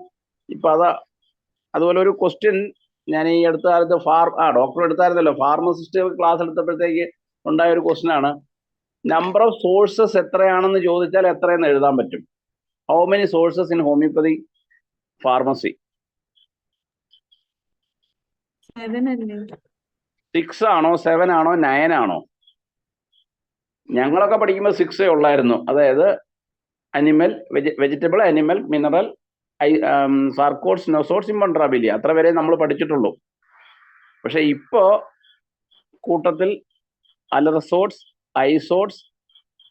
ഇപ്പൊ അതുപോലെ ഒരു ക്വസ്റ്റ്യൻ ഞാൻ ഈ അടുത്ത കാലത്ത് ഡോക്ടർ എടുത്തായിരുന്നല്ലോ, ഫാർമസിസ്റ്റ് ക്ലാസ് എടുത്തപ്പോഴത്തേക്ക് ഉണ്ടായ ഒരു ക്വസ്റ്റ്യൻ ആണ്. നമ്പർ ഓഫ് സോഴ്സസ് എത്രയാണെന്ന് ചോദിച്ചാൽ എത്രയെന്ന് എഴുതാൻ പറ്റും? How many sources in homoeopathy pharmacy? 7 അല്ലേ? 6 ആണോ 7 ആണോ 9 ആണോ? ഞങ്ങളൊക്കെ പഠിക്കുമ്പോൾ 6 ഉള്ളായിരുന്നു. അതായത് അനിമൽ, വെജിറ്റബിൾ, അനിമൽ, മിനറൽ, സാർക്കോഡ്സ്, നോസോഡ്സ്, ഇമ്പൺട്രാബിലിയ, അത്ര വരെ നമ്മൾ പഠിച്ചിട്ടുള്ളൂ. പക്ഷെ ഇപ്പോ കൂട്ടത്തിൽ അലറസോഡ്സ്, ഐസോഡ്സ്,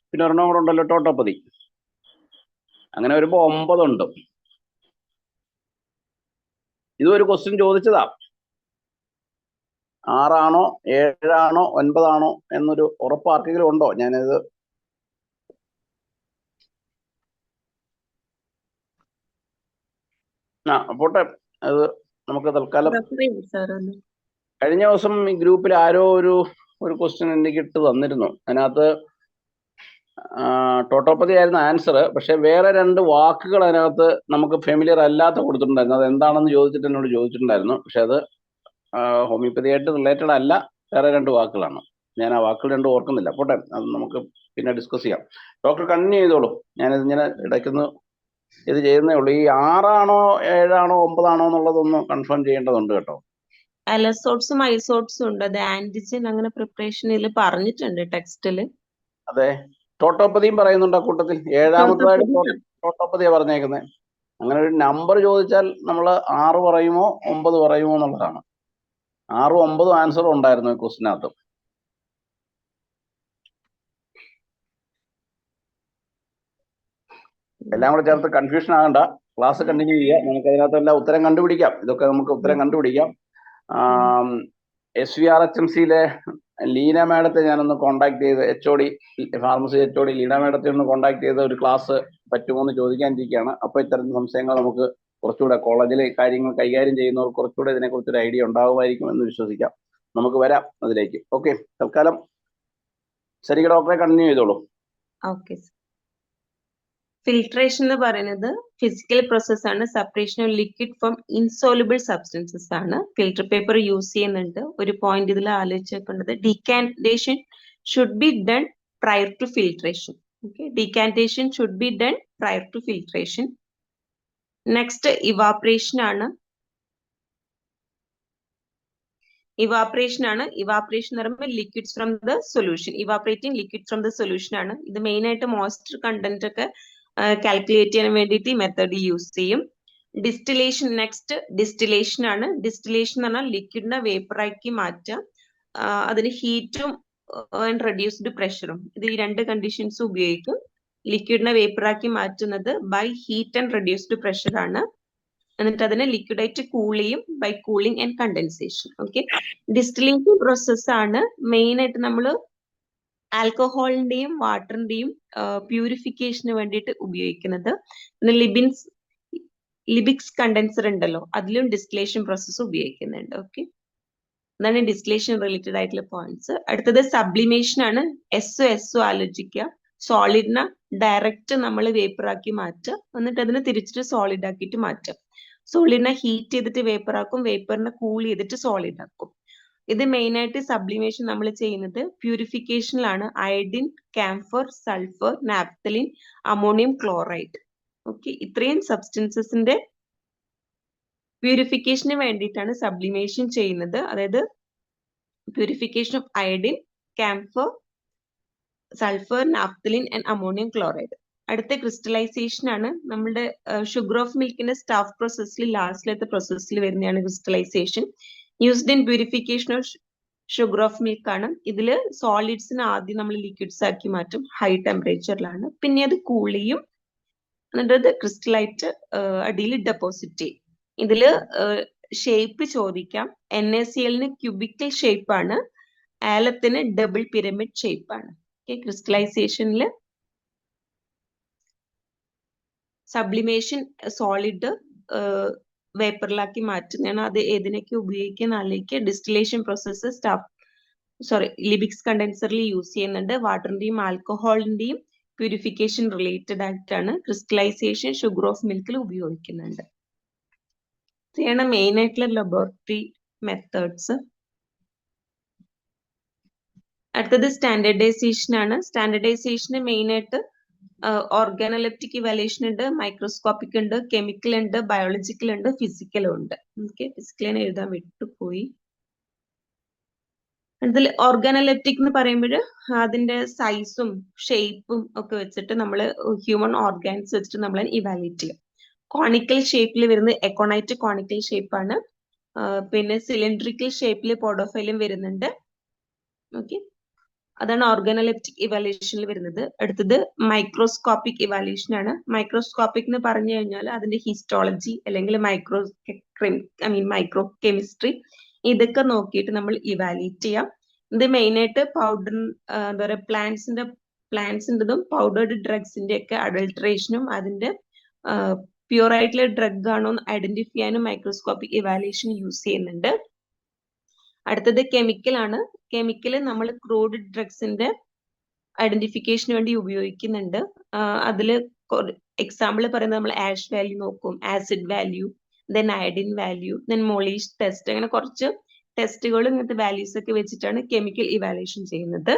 പിന്നെ ഒരെണ്ണം കൂടെ ഉണ്ടല്ലോ ടോട്ടോപ്പതി, അങ്ങനെ വരുമ്പോ 9 ഉണ്ട്. ഇതും ഒരു ക്വസ്റ്റ്യൻ ചോദിച്ചതാ. 6 ആണോ 7 ആണോ 9 ആണോ എന്നൊരു ഉറപ്പ് ആർക്കെങ്കിലും ഉണ്ടോ? ഞാനിത് പോട്ടെ, അത് നമുക്ക് തൽക്കാലം. കഴിഞ്ഞ ദിവസം ഈ ഗ്രൂപ്പിൽ ആരോ ഒരു ക്വസ്റ്റ്യൻ എനിക്ക് ഇട്ട് തന്നിരുന്നു. അതിനകത്ത് ടോട്ടോപ്പതി ആയിരുന്നു ആൻസർ. പക്ഷെ വേറെ 2 വാക്കുകൾ അതിനകത്ത് നമുക്ക് ഫെമിലിയർ അല്ലാത്ത കൊടുത്തിട്ടുണ്ടായിരുന്നു. അത് എന്താണെന്ന് ചോദിച്ചിട്ട് എന്നോട് ചോദിച്ചിട്ടുണ്ടായിരുന്നു. പക്ഷെ അത് ഹോമിയോപ്പതി ആയിട്ട് റിലേറ്റഡ് അല്ല, വേറെ 2 വാക്കുകളാണ്. ഞാൻ ആ വാക്കുകൾ 2 ഓർക്കുന്നില്ല. പോട്ടെ, അത് നമുക്ക് പിന്നെ ഡിസ്കസ് ചെയ്യാം. ഡോക്ടർ കണ്ടിന്യൂ ചെയ്തോളൂ. ഞാനിത് ഇങ്ങനെ ഇടയ്ക്കൊന്ന് ഇത് ചെയ്യുന്നേ ഉള്ളൂ. ഈ 6 ആണോ 7 ആണോ 9 ആണോ എന്നുള്ളതൊന്ന് കൺഫേം ചെയ്യേണ്ടതുണ്ട് കേട്ടോ. അലസോഡ്സും ഐസോഡ്സും ഉണ്ട്. അത് ആന്റിജൻ അങ്ങനെ പ്രിപ്പറേഷനിൽ പറഞ്ഞിട്ടുണ്ട് ടെക്സ്റ്റില്. അതെ, ടോട്ടോപ്പതിയും പറയുന്നുണ്ട് ആ കൂട്ടത്തിൽ. 7ാമത്തേതായിട്ട് ടോട്ടോപ്പതിയാ പറഞ്ഞേക്കുന്നത്. അങ്ങനെ ഒരു നമ്പർ ചോദിച്ചാൽ നമ്മൾ 6 പറയുമോ 9 പറയുമോ എന്നുള്ളതാണ്. 6ഉം 9ഉം ആൻസറും ഉണ്ടായിരുന്നു ഈ ക്വസ്റ്റിനകത്ത്. എല്ലാം കൂടെ ചേർത്ത് കൺഫ്യൂഷൻ ആകണ്ട. ക്ലാസ് കണ്ടിന്യൂ ചെയ്യുക. നമുക്ക് അതിനകത്തെല്ലാം ഉത്തരം കണ്ടുപിടിക്കാം. ഇതൊക്കെ നമുക്ക് ഉത്തരം കണ്ടുപിടിക്കാം. SVRHMCയിലെ ലീന മാഡത്തെ ഞാനൊന്ന് കോണ്ടാക്ട് ചെയ്ത്, HOD ഫാർമസി HOD ലീന മാഡത്തെ ഒന്ന് കോണ്ടാക്ട് ചെയ്ത് ഒരു ക്ലാസ് പറ്റുമോ എന്ന് ചോദിക്കാനിരിക്കുകയാണ്. അപ്പോൾ ഇത്തരം സംശയങ്ങൾ നമുക്ക് കുറച്ചുകൂടെ കോളേജിലെ കാര്യങ്ങൾ കൈകാര്യം ചെയ്യുന്നവർ കുറച്ചുകൂടെ ഇതിനെക്കുറിച്ച് ഒരു ഐഡിയ ഉണ്ടാകുമായിരിക്കും എന്ന് വിശ്വസിക്കാം. നമുക്ക് വരാം അതിലേക്ക്. ഓക്കെ, തൽക്കാലം സരിക ഡോക്ടറെ കണ്ടിന്യൂ ചെയ്തോളൂ. ഓക്കെ. ഫിൽട്രേഷൻ എന്ന് പറയുന്നത് ഫിസിക്കൽ പ്രോസസ് ആണ്. Separation of liquid from insoluble substances ആണ്. ഫിൽട്ടർ പേപ്പർ യൂസ് ചെയ്യുന്നുണ്ട്. ഒരു പോയിന്റ് ഇതിൽ ആലോചിച്ചേക്കേണ്ടത്, decantation should be done prior to filtration. Okay, decantation should be done prior to filtration. Next evaporation ആണ്. ഇവാപറേഷൻ എന്ന് പറയുമ്പോൾ liquids from the solution, evaporating liquid from the solution ആണ്. ഇത് മെയിൻ ആയിട്ട് മോയ്സ്ചർ കണ്ടന്റ് ഒക്കെ കാൽക്കുലേറ്റ് ചെയ്യാൻ വേണ്ടിയിട്ട് ഈ മെത്തേഡ് യൂസ് ചെയ്യും. ഡിസ്റ്റിലേഷൻ, നെക്സ്റ്റ് ഡിസ്റ്റിലേഷൻ ആണ്. ഡിസ്റ്റിലേഷൻ എന്ന് പറഞ്ഞാൽ ലിക്വിഡിനെ വേപ്പറാക്കി മാറ്റാം. അതിന് ഹീറ്റും ആൻഡ് റെഡ്യൂസ്ഡ് പ്രഷറും, ഇത് ഈ രണ്ട് കണ്ടീഷൻസ് ഉപയോഗിക്കും. ലിക്വിഡിനെ വേപ്പറാക്കി മാറ്റുന്നത് by heat and reduced pressure ആണ്. എന്നിട്ട് അതിനെ ലിക്വിഡായിട്ട് കൂൾ ചെയ്യും by cooling and condensation. Okay, distillation process ആണ് മെയിൻ ആയിട്ട് നമ്മൾ ആൽക്കഹോളിന്റെയും വാട്ടറിന്റെയും പ്യൂരിഫിക്കേഷന് വേണ്ടിയിട്ട് ഉപയോഗിക്കുന്നത്. പിന്നെ ലിബിക്സ് കണ്ടൻസർ ഉണ്ടല്ലോ, അതിലും ഡിസ്റ്റിലേഷൻ പ്രോസസ്സ് ഉപയോഗിക്കുന്നുണ്ട്. ഓക്കെ, അതാണ് ഡിസ്റ്റിലേഷൻ റിലേറ്റഡ് ആയിട്ടുള്ള പോയിന്റ്സ്. അടുത്തത് സബ്ലിമേഷൻ ആണ്. എസ്ഒ ആലോചിക്കുക. സോളിഡിനെ ഡയറക്റ്റ് നമ്മൾ വേപ്പറാക്കി മാറ്റുക, എന്നിട്ട് അതിനെ തിരിച്ചിട്ട് സോളിഡ് ആക്കിയിട്ട് മാറ്റുക. സോളിഡിനെ ഹീറ്റ് ചെയ്തിട്ട് വേപ്പറാക്കും, വേപ്പറിനെ കൂൾ ചെയ്തിട്ട് സോളിഡ് ആക്കും. ഇത് മെയിൻ ആയിട്ട് സബ്ലിമേഷൻ നമ്മൾ ചെയ്യുന്നത് പ്യൂരിഫിക്കേഷനിലാണ്. Iodine, camphor, sulphur, naphthalene, ammonium chloride. Okay, ഇത്രയും സബ്സ്റ്റൻസസിന്റെ പ്യൂരിഫിക്കേഷന് വേണ്ടിയിട്ടാണ് സബ്ലിമേഷൻ ചെയ്യുന്നത്. അതായത് purification of iodine, camphor, sulphur, naphthalene and ammonium chloride. അടുത്ത ക്രിസ്റ്റലൈസേഷൻ ആണ്. നമ്മുടെ ഷുഗർ ഓഫ് മിൽക്കിന്റെ സ്റ്റാഫ് പ്രോസസ്സിൽ ലാസ്റ്റിലത്തെ പ്രോസസ്സിൽ വരുന്നതാണ് crystallisation. Used in purification of sugar of milk ആണ്. ഇതിൽ സോളിഡ്സിനെ ആദ്യം നമ്മൾ ലിക്വിഡ്സ് ആക്കി മാറ്റും, ഹൈ ടെമ്പറേച്ചറിലാണ്. പിന്നെ അത് കൂൾ ചെയ്യും, എന്നിട്ട് അത് ക്രിസ്റ്റലായിട്ട് അടിയിൽ ഡെപ്പോസിറ്റ് ചെയ്യും. ഇതില് ഷേപ്പ് ചോദിക്കാം. NaCl ക്യൂബിക്കൽ ഷേപ്പ് ആണ്, ആലത്തിന് ഡബിൾ പിരമിഡ് ഷേപ്പ് ആണ്. ക്രിസ്റ്റലൈസേഷനിൽ സബ്ലിമേഷൻ സോളിഡ് വേപ്പറിലാക്കി മാറ്റുന്നതാണ്. അത് ഏതിനൊക്കെ ഉപയോഗിക്കാൻ അല്ലെങ്കിൽ ഡിസ്റ്റിലേഷൻ പ്രോസസ്സ് ലിബിക്സ് കണ്ടൻസറിൽ യൂസ് ചെയ്യുന്നുണ്ട്. വാട്ടറിന്റെയും ആൽക്കഹോളിന്റെയും പ്യൂരിഫിക്കേഷൻ റിലേറ്റഡ് ആയിട്ടാണ് ക്രിസ്റ്റലൈസേഷൻ ഷുഗർ ഓഫ് മിൽക്കിൽ ഉപയോഗിക്കുന്നുണ്ട്. ഇതാണ് മെയിൻ ആയിട്ടുള്ള ലബോറട്ടറി മെത്തേഡ്സ്. അടുത്തത് സ്റ്റാൻഡർഡൈസേഷൻ ആണ്. സ്റ്റാൻഡർഡൈസേഷന് മെയിൻ ആയിട്ട് ഓർഗാനോലെപ്റ്റിക് ഇവാലുവേഷൻ ഉണ്ട്, മൈക്രോസ്കോപ്പിക് ഉണ്ട്, കെമിക്കൽ ഉണ്ട്, ബയോളജിക്കൽ ഉണ്ട്, ഫിസിക്കലും ഉണ്ട്. ഓക്കെ, ഫിസിക്കൽ എഴുതാൻ വിട്ടുപോയി. അതിൽ ഓർഗാനോലെപ്റ്റിക് എന്ന് പറയുമ്പോൾ അതിന്റെ സൈസും ഷേപ്പും ഒക്കെ വെച്ചിട്ട് നമ്മൾ ഹ്യൂമൻ ഓർഗാൻസ് വെച്ചിട്ട് നമ്മൾ ഇവാലുവേറ്റ് ചെയ്യും. കോണിക്കൽ ഷേപ്പിൽ വരുന്ന എക്കോണൈറ്റ് കോണിക്കൽ ഷേപ്പാണ്. പിന്നെ സിലിണ്ടറിക്കൽ ഷേപ്പിൽ പോഡോഫൈലും വരുന്നുണ്ട്. ഓക്കെ, അതാണ് ഓർഗാനോലെപ്റ്റിക് ഇവാലുവേഷനിൽ വരുന്നത്. അടുത്തത് മൈക്രോസ്കോപ്പിക് ഇവാലുവേഷൻ ആണ്. മൈക്രോസ്കോപ്പിക് എന്ന് പറഞ്ഞു കഴിഞ്ഞാൽ അതിന്റെ ഹിസ്റ്റോളജി അല്ലെങ്കിൽ മൈക്രോ കെമിസ്ട്രി ഇതൊക്കെ നോക്കിയിട്ട് നമ്മൾ ഇവാലുവേറ്റ് ചെയ്യാം. ഇത് മെയിൻ ആയിട്ട് പൗഡർ എന്താ പറയുക പ്ലാന്റ്സിൻ്റെതും പൗഡേർഡ് ഡ്രഗ്സിന്റെ ഒക്കെ അഡൾട്രേഷനും അതിന്റെ പ്യൂർ ആയിട്ടുള്ള ഡ്രഗ് ആണോ എന്ന് ഐഡന്റിഫൈ ചെയ്യാനും മൈക്രോസ്കോപ്പിക് ഇവാലുവേഷൻ യൂസ് ചെയ്യുന്നുണ്ട്. അടുത്തത് കെമിക്കൽ ആണ്. കെമിക്കൽ നമ്മൾ ക്രൂഡ് ഡ്രഗ്സിന്റെ ഐഡന്റിഫിക്കേഷന് വേണ്ടി ഉപയോഗിക്കുന്നുണ്ട്. അതിൽ എക്സാമ്പിൾ പറയുന്നത് നമ്മൾ ആഷ് വാല്യൂ നോക്കും, acid value, then iodine value, then Molisch test, അങ്ങനെ കുറച്ച് ടെസ്റ്റുകൾ ഇങ്ങനത്തെ വാല്യൂസ് ഒക്കെ വെച്ചിട്ടാണ് കെമിക്കൽ ഇവാലുവേഷൻ ചെയ്യുന്നത്.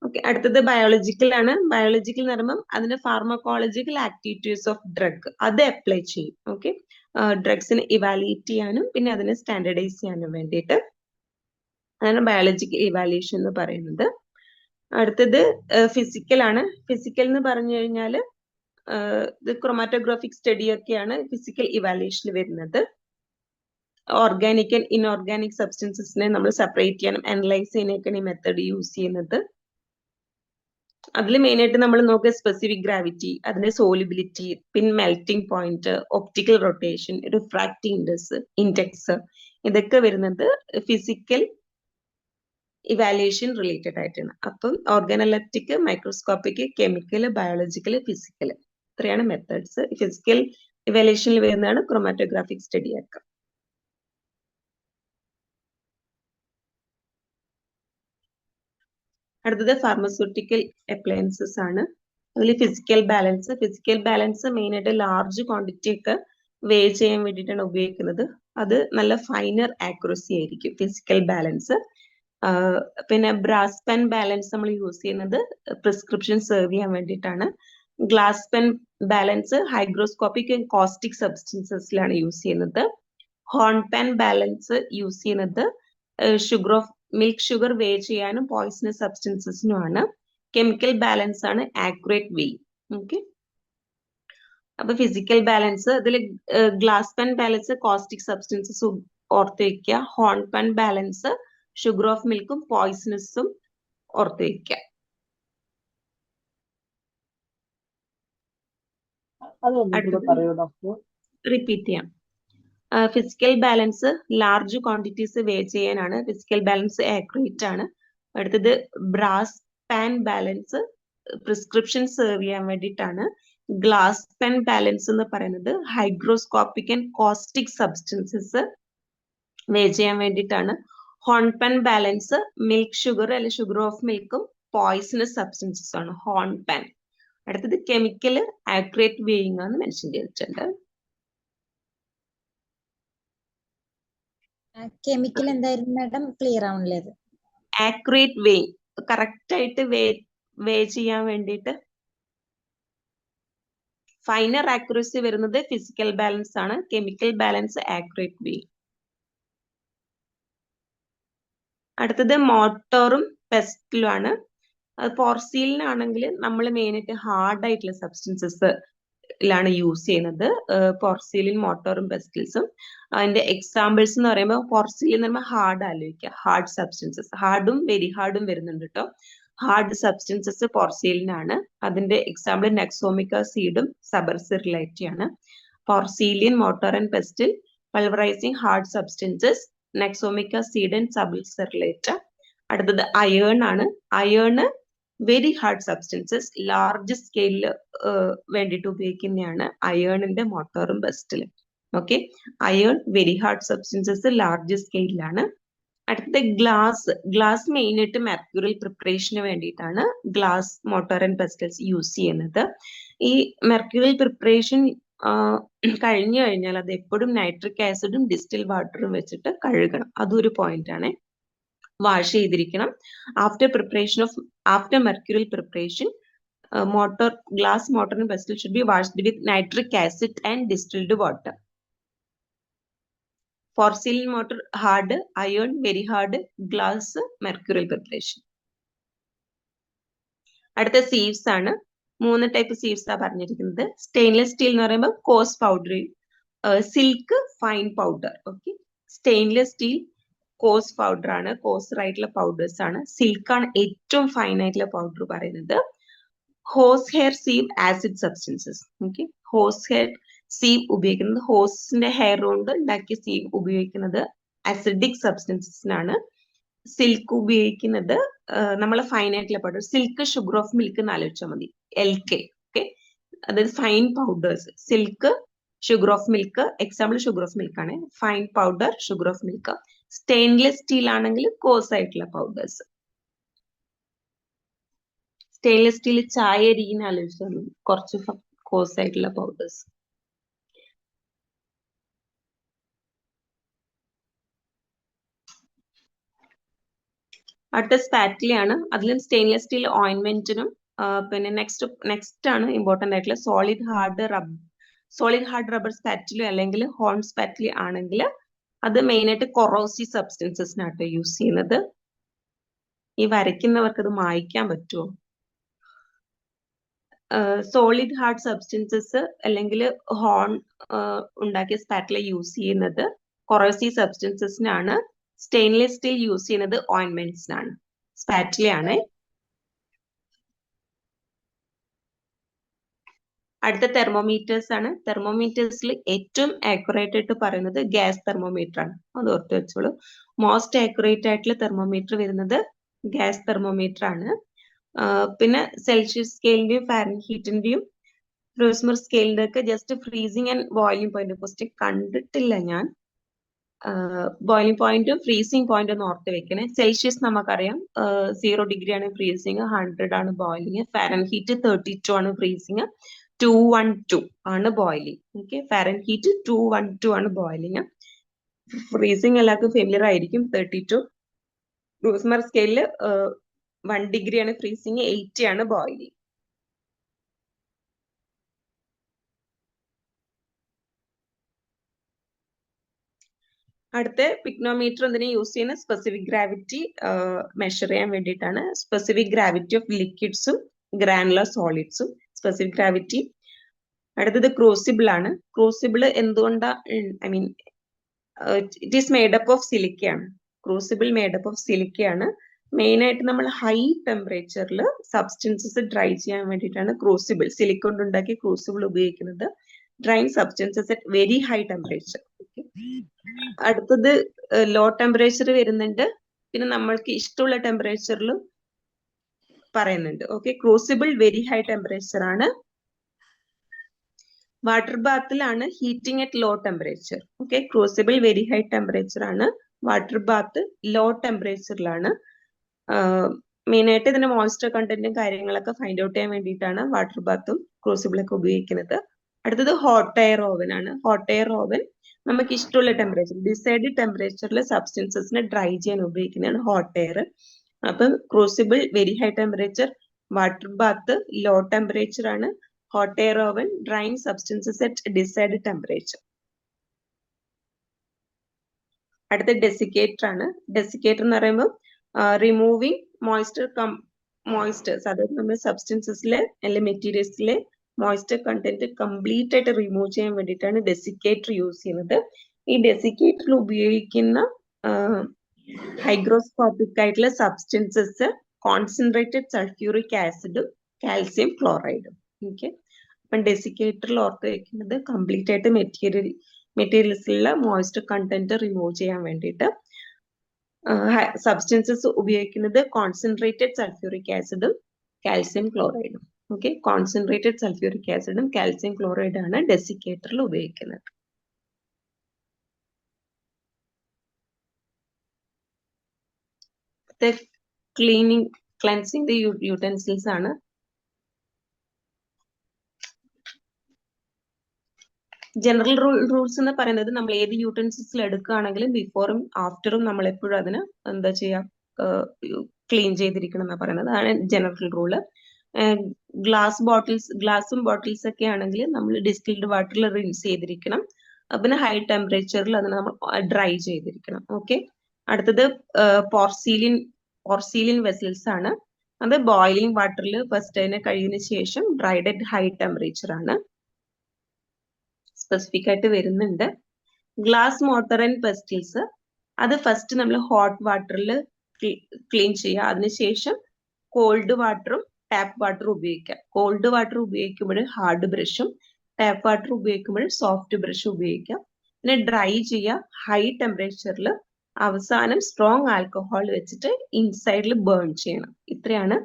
ഓക്കെ, അടുത്തത് ബയോളജിക്കൽ ആണ്. ബയോളജിക്കൽ എന്ന് പറയുമ്പോൾ അതിന്റെ ഫാർമക്കോളജിക്കൽ ആക്ടിവിറ്റീസ് ഓഫ് ഡ്രഗ് അത് അപ്ലൈ ചെയ്യും. ഓക്കെ, ഡ്രഗ്സിനെ ഇവാലുവേറ്റ് ചെയ്യാനും പിന്നെ അതിനെ സ്റ്റാൻഡർഡൈസ് ചെയ്യാനും വേണ്ടിയിട്ട് അതാണ് ബയോളജിക്കൽ ഇവാലുവേഷൻ എന്ന് പറയുന്നത്. അടുത്തത് ഫിസിക്കൽ ആണ്. ഫിസിക്കൽ എന്ന് പറഞ്ഞു കഴിഞ്ഞാൽ ഇത് ക്രോമാറ്റോഗ്രാഫിക് സ്റ്റഡി ഒക്കെയാണ് ഫിസിക്കൽ ഇവാലുവേഷനിൽ വരുന്നത്. ഓർഗാനിക് ആൻഡ് ഇൻഓർഗാനിക് സബ്സ്റ്റൻസസിനെ നമ്മൾ സെപ്പറേറ്റ് ചെയ്യാനും അനലൈസ് ചെയ്യാനൊക്കെയാണ് ഈ മെത്തേഡ് യൂസ് ചെയ്യുന്നത്. അതിൽ മെയിൻ ആയിട്ട് നമ്മൾ നോക്കുക സ്പെസിഫിക് ഗ്രാവിറ്റി, അതിന്റെ സോലിബിലിറ്റി, പിന്നെ melting point, optical rotation, refracting index, ഇതൊക്കെ വരുന്നത് ഫിസിക്കൽ ഇവാലുവേഷൻ റിലേറ്റഡ് ആയിട്ടാണ്. അപ്പം organoleptic, microscopic, chemical, biological, physical, ഇത്രയാണ് മെത്തേഡ്സ്. ഫിസിക്കൽ ഇവാലുവേഷനിൽ വരുന്നതാണ് ക്രോമാറ്റോഗ്രാഫിക് സ്റ്റഡി ഒക്കെ. അടുത്തത് ഫാർമസ്യൂട്ടിക്കൽ അപ്ലയൻസസ് ആണ്. അതിൽ ഫിസിക്കൽ ബാലൻസ് മെയിൻ ആയിട്ട് ലാർജ് ക്വാണ്ടിറ്റി ഒക്കെ വേ ചെയ്യാൻ വേണ്ടിയിട്ടാണ് ഉപയോഗിക്കുന്നത്. അത് നല്ല ഫൈനർ ആക്യുറസി ആയിരിക്കും ഫിസിക്കൽ ബാലൻസ്. പിന്നെ ബ്രാസ് പെൻ ബാലൻസ് നമ്മൾ യൂസ് ചെയ്യുന്നത് പ്രിസ്ക്രിപ്ഷൻ സെർവ് ചെയ്യാൻ വേണ്ടിയിട്ടാണ്. Glass pan balance hygroscopic and caustic സബ്സ്റ്റൻസസിലാണ് യൂസ് ചെയ്യുന്നത്. ഹോൺപാൻ ബാലൻസ് യൂസ് ചെയ്യുന്നത് മിൽക്ക് ഷുഗർ വേ ചെയ്യാനും പോയിസണസ് സബ്സ്റ്റൻസസിനുമാണ്. കെമിക്കൽ ബാലൻസ് ആണ് ആക്യുറേറ്റ് വേ. ഓക്കെ, അപ്പൊ ഫിസിക്കൽ ബാലൻസ് അതിൽ glass pan balance caustic substances ഓർത്ത് വെക്കുക. Horn pan balance sugar of മിൽക്കും പോയിസണസും ഓർത്ത് വെക്കുക. റിപ്പീറ്റ് ചെയ്യാം. Physical balance large quantities weigh ചെയ്യാനാണ്. ഫിസിക്കൽ ബാലൻസ് ആക്യുറേറ്റ് ആണ്. അടുത്തത് brass pan balance prescription serve ചെയ്യാൻ വേണ്ടിയിട്ടാണ്. ഗ്ലാസ് പെൻ ബാലൻസ് എന്ന് പറയുന്നത് ഹൈഗ്രോസ്കോപ്പിക് ആൻഡ് കോസ്റ്റിക് സബ്സ്റ്റൻസസ് വേ ചെയ്യാൻ വേണ്ടിയിട്ടാണ്. Horn pan balance milk sugar അല്ലെങ്കിൽ ഷുഗർ ഓഫ് മിൽക്കും പോയിസണസ് സബ്സ്റ്റൻസസ് ആണ് ഹോൺ പെൻ. അടുത്തത് കെമിക്കൽ ആക്യുറേറ്റ് വേയിങ് ആണ് മെൻഷൻ ചെയ്തിട്ടുണ്ട്. കെമിക്കൽ എന്തായിരുന്നു മാഡം? ക്ലിയർ ആവണില്ല. ആക്യുറേറ്റ് വേ, കറക്റ്റ് ആയിട്ട് വേ ചെയ്യാൻ വേണ്ടിയിട്ട് ഫൈനർ ആക്യുറസി വരുന്നത് ഫിസിക്കൽ ബാലൻസ് ആണ്. കെമിക്കൽ ബാലൻസ് ആക്യുറേറ്റ് വേ. അടുത്തത് മോട്ടോറും പെസ്റ്റിലും ആണ്. അത് പോർസീലിനാണെങ്കിൽ നമ്മൾ മെയിനായിട്ട് ഹാർഡ് ആയിട്ടുള്ള സബ്സ്റ്റൻസസ് ാണ് യൂസ് ചെയ്യുന്നത്. പോർസീലിൻ, മോട്ടോറും പെസ്റ്റിൽസും. അതിന്റെ എക്സാമ്പിൾസ് എന്ന് പറയുമ്പോൾ പോർസീലിൻ എന്ന് പറയുമ്പോൾ ഹാർഡ് ആലോചിക്കുക. ഹാർഡ് സബ്സ്റ്റൻസസ്, ഹാർഡും വെരി ഹാർഡും വരുന്നുണ്ട് കേട്ടോ. ഹാർഡ് സബ്സ്റ്റൻസസ് പോർസീലിനാണ്. അതിന്റെ എക്സാമ്പിൾ നെക്സോമിക്ക സീഡും സബർസിറിലേറ്റി ആണ്. Porcelain, mortar and pestle pulverizing hard substances, നെക്സോമിക്ക സീഡ് ആൻഡ് സബർസിറിലേറ്റ. അടുത്തത് അയേൺ ആണ്. Iron very hard substances large സ്കെയിലിൽ വേണ്ടിയിട്ട് ഉപയോഗിക്കുന്നതാണ് അയേണിന്റെ മോട്ടോറും പെസ്റ്റിലും. Okay, iron very hard substances large സ്കെയിലാണ്. അടുത്ത ഗ്ലാസ് മെയിനായിട്ട് മെർക്യൂറിയൽ പ്രിപ്പറേഷന് വേണ്ടിയിട്ടാണ് glass mortar and pestles use ചെയ്യുന്നത്. ഈ മെർക്യൂറിയൽ പ്രിപ്പറേഷൻ കഴിഞ്ഞു കഴിഞ്ഞാൽ അത് എപ്പോഴും നൈട്രിക് ആസിഡും ഡിസ്റ്റിൽ വാട്ടറും വെച്ചിട്ട് കഴുകണം. അതൊരു പോയിന്റ് ആണ്. വാഷ് ചെയ്തിരിക്കണം. After mercurial preparation glass mortar and pestle should be washed with nitric acid and distilled water. Porcelain mortar hard, iron very hard, glass mercurial preparation. അടുത്ത സീവ്സ് ആണ്. 3 ടൈപ്പ് സീവ്സ് ആ പറഞ്ഞിരിക്കുന്നത്. സ്റ്റെയിൻലെസ് സ്റ്റീൽ എന്ന് പറയുമ്പോൾ coarse powder, silk fine powder. Okay, stainless steel coarse powder ആണ്, കോസർ ആയിട്ടുള്ള പൗഡേഴ്സ് ആണ്. സിൽക്ക് ആണ് ഏറ്റവും ഫൈൻ ആയിട്ടുള്ള പൗഡർ പറയുന്നത്. Horse hair sieve acid substances. Okay, horse hair sieve ഉപയോഗിക്കുന്നത്, ഹോസിന്റെ ഹെയർ കൊണ്ട് ഉണ്ടാക്കിയ സീവ് ഉപയോഗിക്കുന്നത് അസിഡിക് സബ്സ്റ്റൻസസിനാണ്. സിൽക്ക് ഉപയോഗിക്കുന്നത് നമ്മളെ ഫൈൻ ആയിട്ടുള്ള powder. Silk sugar of milk എന്ന് ആലോചിച്ചാൽ മതി, LK. ഓക്കെ, അതായത് fine powders. Silk sugar of milk, example sugar of milk ആണ്. Fine powder sugar of milk. Stainless steel ആണെങ്കിൽ കോസ് ആയിട്ടുള്ള പൗഡേഴ്സ്. സ്റ്റെയിൻലെസ് സ്റ്റീൽ ചായ അരിക്കുന്ന ആലോചിച്ചാൽ മതി, കുറച്ച് കോസ് ആയിട്ടുള്ള പൗഡേഴ്സ്. അടുത്ത സ്പാറ്റിലി ആണ്. അതിലും സ്റ്റെയിൻലെസ് സ്റ്റീൽ ഓയിൻമെന്റിനും പിന്നെ നെക്സ്റ്റ് ആണ് ഇമ്പോർട്ടന്റ് ആയിട്ടുള്ള സോളിഡ് ഹാർഡ് റബ്ബർ സ്പാറ്റിലി അല്ലെങ്കിൽ ഹോൺ സ്പാറ്റിലി ആണെങ്കിൽ അത് മെയിനായിട്ട് കൊറോസീവ് സബ്സ്റ്റൻസസിനായിട്ട് യൂസ് ചെയ്യുന്നത്. ഈ വരയ്ക്കുന്നവർക്ക് അത് മായ്ക്കാൻ പറ്റുമോ? സോളിഡ് ഹാർഡ് സബ്സ്റ്റൻസസ് അല്ലെങ്കിൽ ഹോൺ ഉണ്ടാക്കിയ സ്പാറ്റില യൂസ് ചെയ്യുന്നത് കൊറോസീവ് സബ്സ്റ്റൻസസിനാണ്. സ്റ്റെയിൻലെസ് സ്റ്റീൽ യൂസ് ചെയ്യുന്നത് ഓയിൻമെന്റ്സിനാണ്. സ്പാറ്റിലയാണ്. അടുത്ത തെർമോമീറ്റേഴ്സ് ആണ്. തെർമോമീറ്റേഴ്സിൽ ഏറ്റവും ആക്യുറേറ്റ് ആയിട്ട് പറയുന്നത് ഗ്യാസ് തെർമോമീറ്റർ ആണ്. അത് ഓർത്ത് വെച്ചോളൂ. മോസ്റ്റ് ആക്യുറേറ്റ് ആയിട്ടുള്ള തെർമോമീറ്റർ വരുന്നത് ഗ്യാസ് തെർമോമീറ്റർ ആണ്. പിന്നെ സെൽഷ്യസ് സ്കെയിലിന്റെയും ഫാരൻഹീറ്റിന്റെയും റോസ്മർ സ്കെയിലിന്റെ ഒക്കെ just freezing and boiling point question കണ്ടിട്ടില്ല ഞാൻ. ബോയിലിംഗ് പോയിന്റും ഫ്രീസിംഗ് പോയിന്റും ഒന്ന് ഓർത്ത് വെക്കണേ. സെൽഷ്യസ് നമുക്കറിയാം 0 ഡിഗ്രി ആണ് ഫ്രീസിങ്, 100 ആണ് ബോയിലിംഗ്. ഫാരൻഹീറ്റ് 32 ആണ് ഫ്രീസിങ്, 212 ആണ് ബോയിലിംഗ്. ഓക്കെ, ഫാരൻഹീറ്റ് 212 ആണ് ബോയിലിംഗ്. ഫ്രീസിങ് എല്ലാവർക്കും ഫെമിലിയർ ആയിരിക്കും, 32. റോസ്മർ സ്കെയിലിൽ 1 ഡിഗ്രി ആണ് ഫ്രീസിങ്, 80 ആണ് ബോയിലിംഗ്. അടുത്ത പിക്നോമീറ്റർ എന്തിനാ യൂസ് ചെയ്യുന്ന സ്പെസിഫിക് ഗ്രാവിറ്റി മെഷർ ചെയ്യാൻ വേണ്ടിയിട്ടാണ്. സ്പെസിഫിക് ഗ്രാവിറ്റി ഓഫ് ലിക്വിഡ്സും ഗ്രാനുലർ സോളിഡ്സും സ്പെസിഫിക് ഗ്രാവിറ്റി. അടുത്തത് ക്രൂസിബിൾ ആണ്. ക്രൂസിബിൾ എന്തുകൊണ്ടാ I mean it is made up of സിലിക്കയാണ്. ക്രൂസിബിൾ മേഡപ്പ് ഓഫ് സിലിക്കയാണ്. മെയിൻ ആയിട്ട് നമ്മൾ ഹൈ ടെമ്പറേച്ചറിൽ സബ്സ്റ്റൻസസ് ഡ്രൈ ചെയ്യാൻ വേണ്ടിയിട്ടാണ് ക്രൂസിബിൾ, സിലിക്ക കൊണ്ട് ഉണ്ടാക്കിയ ക്രൂസിബിൾ ഉപയോഗിക്കുന്നത്. Drying substances at very high temperature. അടുത്തത് ലോ ടെമ്പറേച്ചർ വരുന്നുണ്ട്, പിന്നെ നമ്മൾക്ക് ഇഷ്ടമുള്ള ടെമ്പറേച്ചറിൽ പറയുന്നുണ്ട്. Okay, crucible very high temperature ആണ്. വാട്ടർ ബാത്തിലാണ് heating at low temperature. Okay, crucible very high temperature ആണ്. വാട്ടർ ബാത്ത് ലോ ടെമ്പറേച്ചറിലാണ്. മെയിൻ ആയിട്ട് ഇതിന്റെ മോയ്സ്ചർ കണ്ടന്റും കാര്യങ്ങളൊക്കെ ഫൈൻഡ് ഔട്ട് ചെയ്യാൻ വേണ്ടിയിട്ടാണ് വാട്ടർ ബാത്തും ക്രൂസിബിളൊക്കെ ഉപയോഗിക്കുന്നത്. അടുത്തത് ഹോട്ട് എയർ ഓവൻ ആണ്. ഹോട്ട് എയർ ഓവൻ നമുക്ക് ഇഷ്ടമുള്ള ടെമ്പറേച്ചർ, ഡിസൈഡ് ടെമ്പറേച്ചറിൽ സബ്സ്റ്റൻസസിനെ ഡ്രൈ ചെയ്യാൻ ഉപയോഗിക്കുന്നതാണ് ഹോട്ട് എയർ. അപ്പം crucible very high temperature, water bath low temperature ആണ്, hot air oven drying substances at decide temperature. അടുത്ത ഡെസിക്കേറ്റർ ആണ്. ഡെസിക്കേറ്റർ എന്ന് പറയുമ്പോൾ റിമൂവിങ് മോയ്സ്റ്റേഴ്സ്, അതായത് നമ്മൾ സബ്സ്റ്റൻസസിലെ അല്ലെങ്കിൽ മെറ്റീരിയൽസിലെ മോയ്സ്ചർ കണ്ടന്റ് കംപ്ലീറ്റ് ആയിട്ട് റിമൂവ് ചെയ്യാൻ വേണ്ടിയിട്ടാണ് ഡെസിക്കേറ്റർ യൂസ് ചെയ്യുന്നത്. ഈ ഡെസിക്കേറ്ററിൽ ഉപയോഗിക്കുന്ന ഹൈഗ്രോസ്കോപ്പിക് ആയിട്ടുള്ള സബ്സ്റ്റൻസസ് കോൺസെൻട്രേറ്റഡ് സൾഫ്യൂറിക് ആസിഡും കാൽസ്യം ക്ലോറൈഡും. ഓക്കെ, അപ്പം ഡെസിക്കേറ്ററിൽ ഓർത്ത് വയ്ക്കുന്നത് കംപ്ലീറ്റ് ആയിട്ട് മെറ്റീരിയൽസിലുള്ള മോയ്സ്ചർ കണ്ടന്റ് റിമൂവ് ചെയ്യാൻ വേണ്ടിയിട്ട് സബ്സ്റ്റൻസസ് ഉപയോഗിക്കുന്നത് കോൺസെൻട്രേറ്റഡ് സൾഫ്യൂറിക് ആസിഡും കാൽസ്യം ക്ലോറൈഡും. ഓക്കെ, കോൺസെൻട്രേറ്റഡ് സൾഫ്യൂറിക് ആസിഡും കാൽസ്യം ക്ലോറൈഡും ആണ് ഡെസിക്കേറ്ററിൽ ഉപയോഗിക്കുന്നത്. ക്ലെൻസിങ് ദി യൂട്ടൻസിൽസ് ആണ്. ജനറൽ റൂൾസ് എന്ന് പറയുന്നത് നമ്മൾ ഏത് യൂട്ടൻസിൽസിൽ എടുക്കുകയാണെങ്കിലും ബിഫോറും ആഫ്റ്ററും നമ്മൾ എപ്പോഴും അതിന് എന്താ ചെയ്യാ, ക്ലീൻ ചെയ്തിരിക്കണം എന്നാ പറയുന്നത്. അതാണ് ജനറൽ റൂള്. ഗ്ലാസും ബോട്ടിൽസ് ഒക്കെ ആണെങ്കിൽ നമ്മൾ ഡിസ്റ്റിൽഡ് വാട്ടറിൽ റിൻസ് ചെയ്തിരിക്കണം. പിന്നെ ഹൈ ടെമ്പറേച്ചറിൽ അതിനെ നമ്മൾ ഡ്രൈ ചെയ്തിരിക്കണം. ഓക്കെ, അടുത്തത് പോർസീലിൻ വെസൽസ് ആണ്. അത് ബോയിലിംഗ് വാട്ടറിൽ ഫസ്റ്റ് അതിനെ കഴിയുന്ന ശേഷം ഡ്രൈഡ് അറ്റ് ഹൈ ടെമ്പറേച്ചർ ആണ്. സ്പെസിഫിക് ആയിട്ട് വരുന്നുണ്ട്. ഗ്ലാസ് മോട്ടർ ആൻഡ് പെസ്റ്റിൽസ്, അത് ഫസ്റ്റ് നമ്മൾ ഹോട്ട് വാട്ടറിൽ ക്ലീൻ ചെയ്യുക. അതിനുശേഷം കോൾഡ് വാട്ടറും ടാപ്പ് വാട്ടറും ഉപയോഗിക്കാം. കോൾഡ് വാട്ടർ ഉപയോഗിക്കുമ്പോൾ ഹാർഡ് ബ്രഷും ടാപ്പ് വാട്ടർ ഉപയോഗിക്കുമ്പോൾ സോഫ്റ്റ് ബ്രഷും ഉപയോഗിക്കാം. പിന്നെ ഡ്രൈ ചെയ്യുക ഹൈ ടെമ്പറേച്ചറിൽ. അവസാനം സ്ട്രോങ് ആൽക്കഹോൾ വെച്ചിട്ട് ഇൻസൈഡിൽ ബേൺ ചെയ്യണം. ഇത്രയാണ്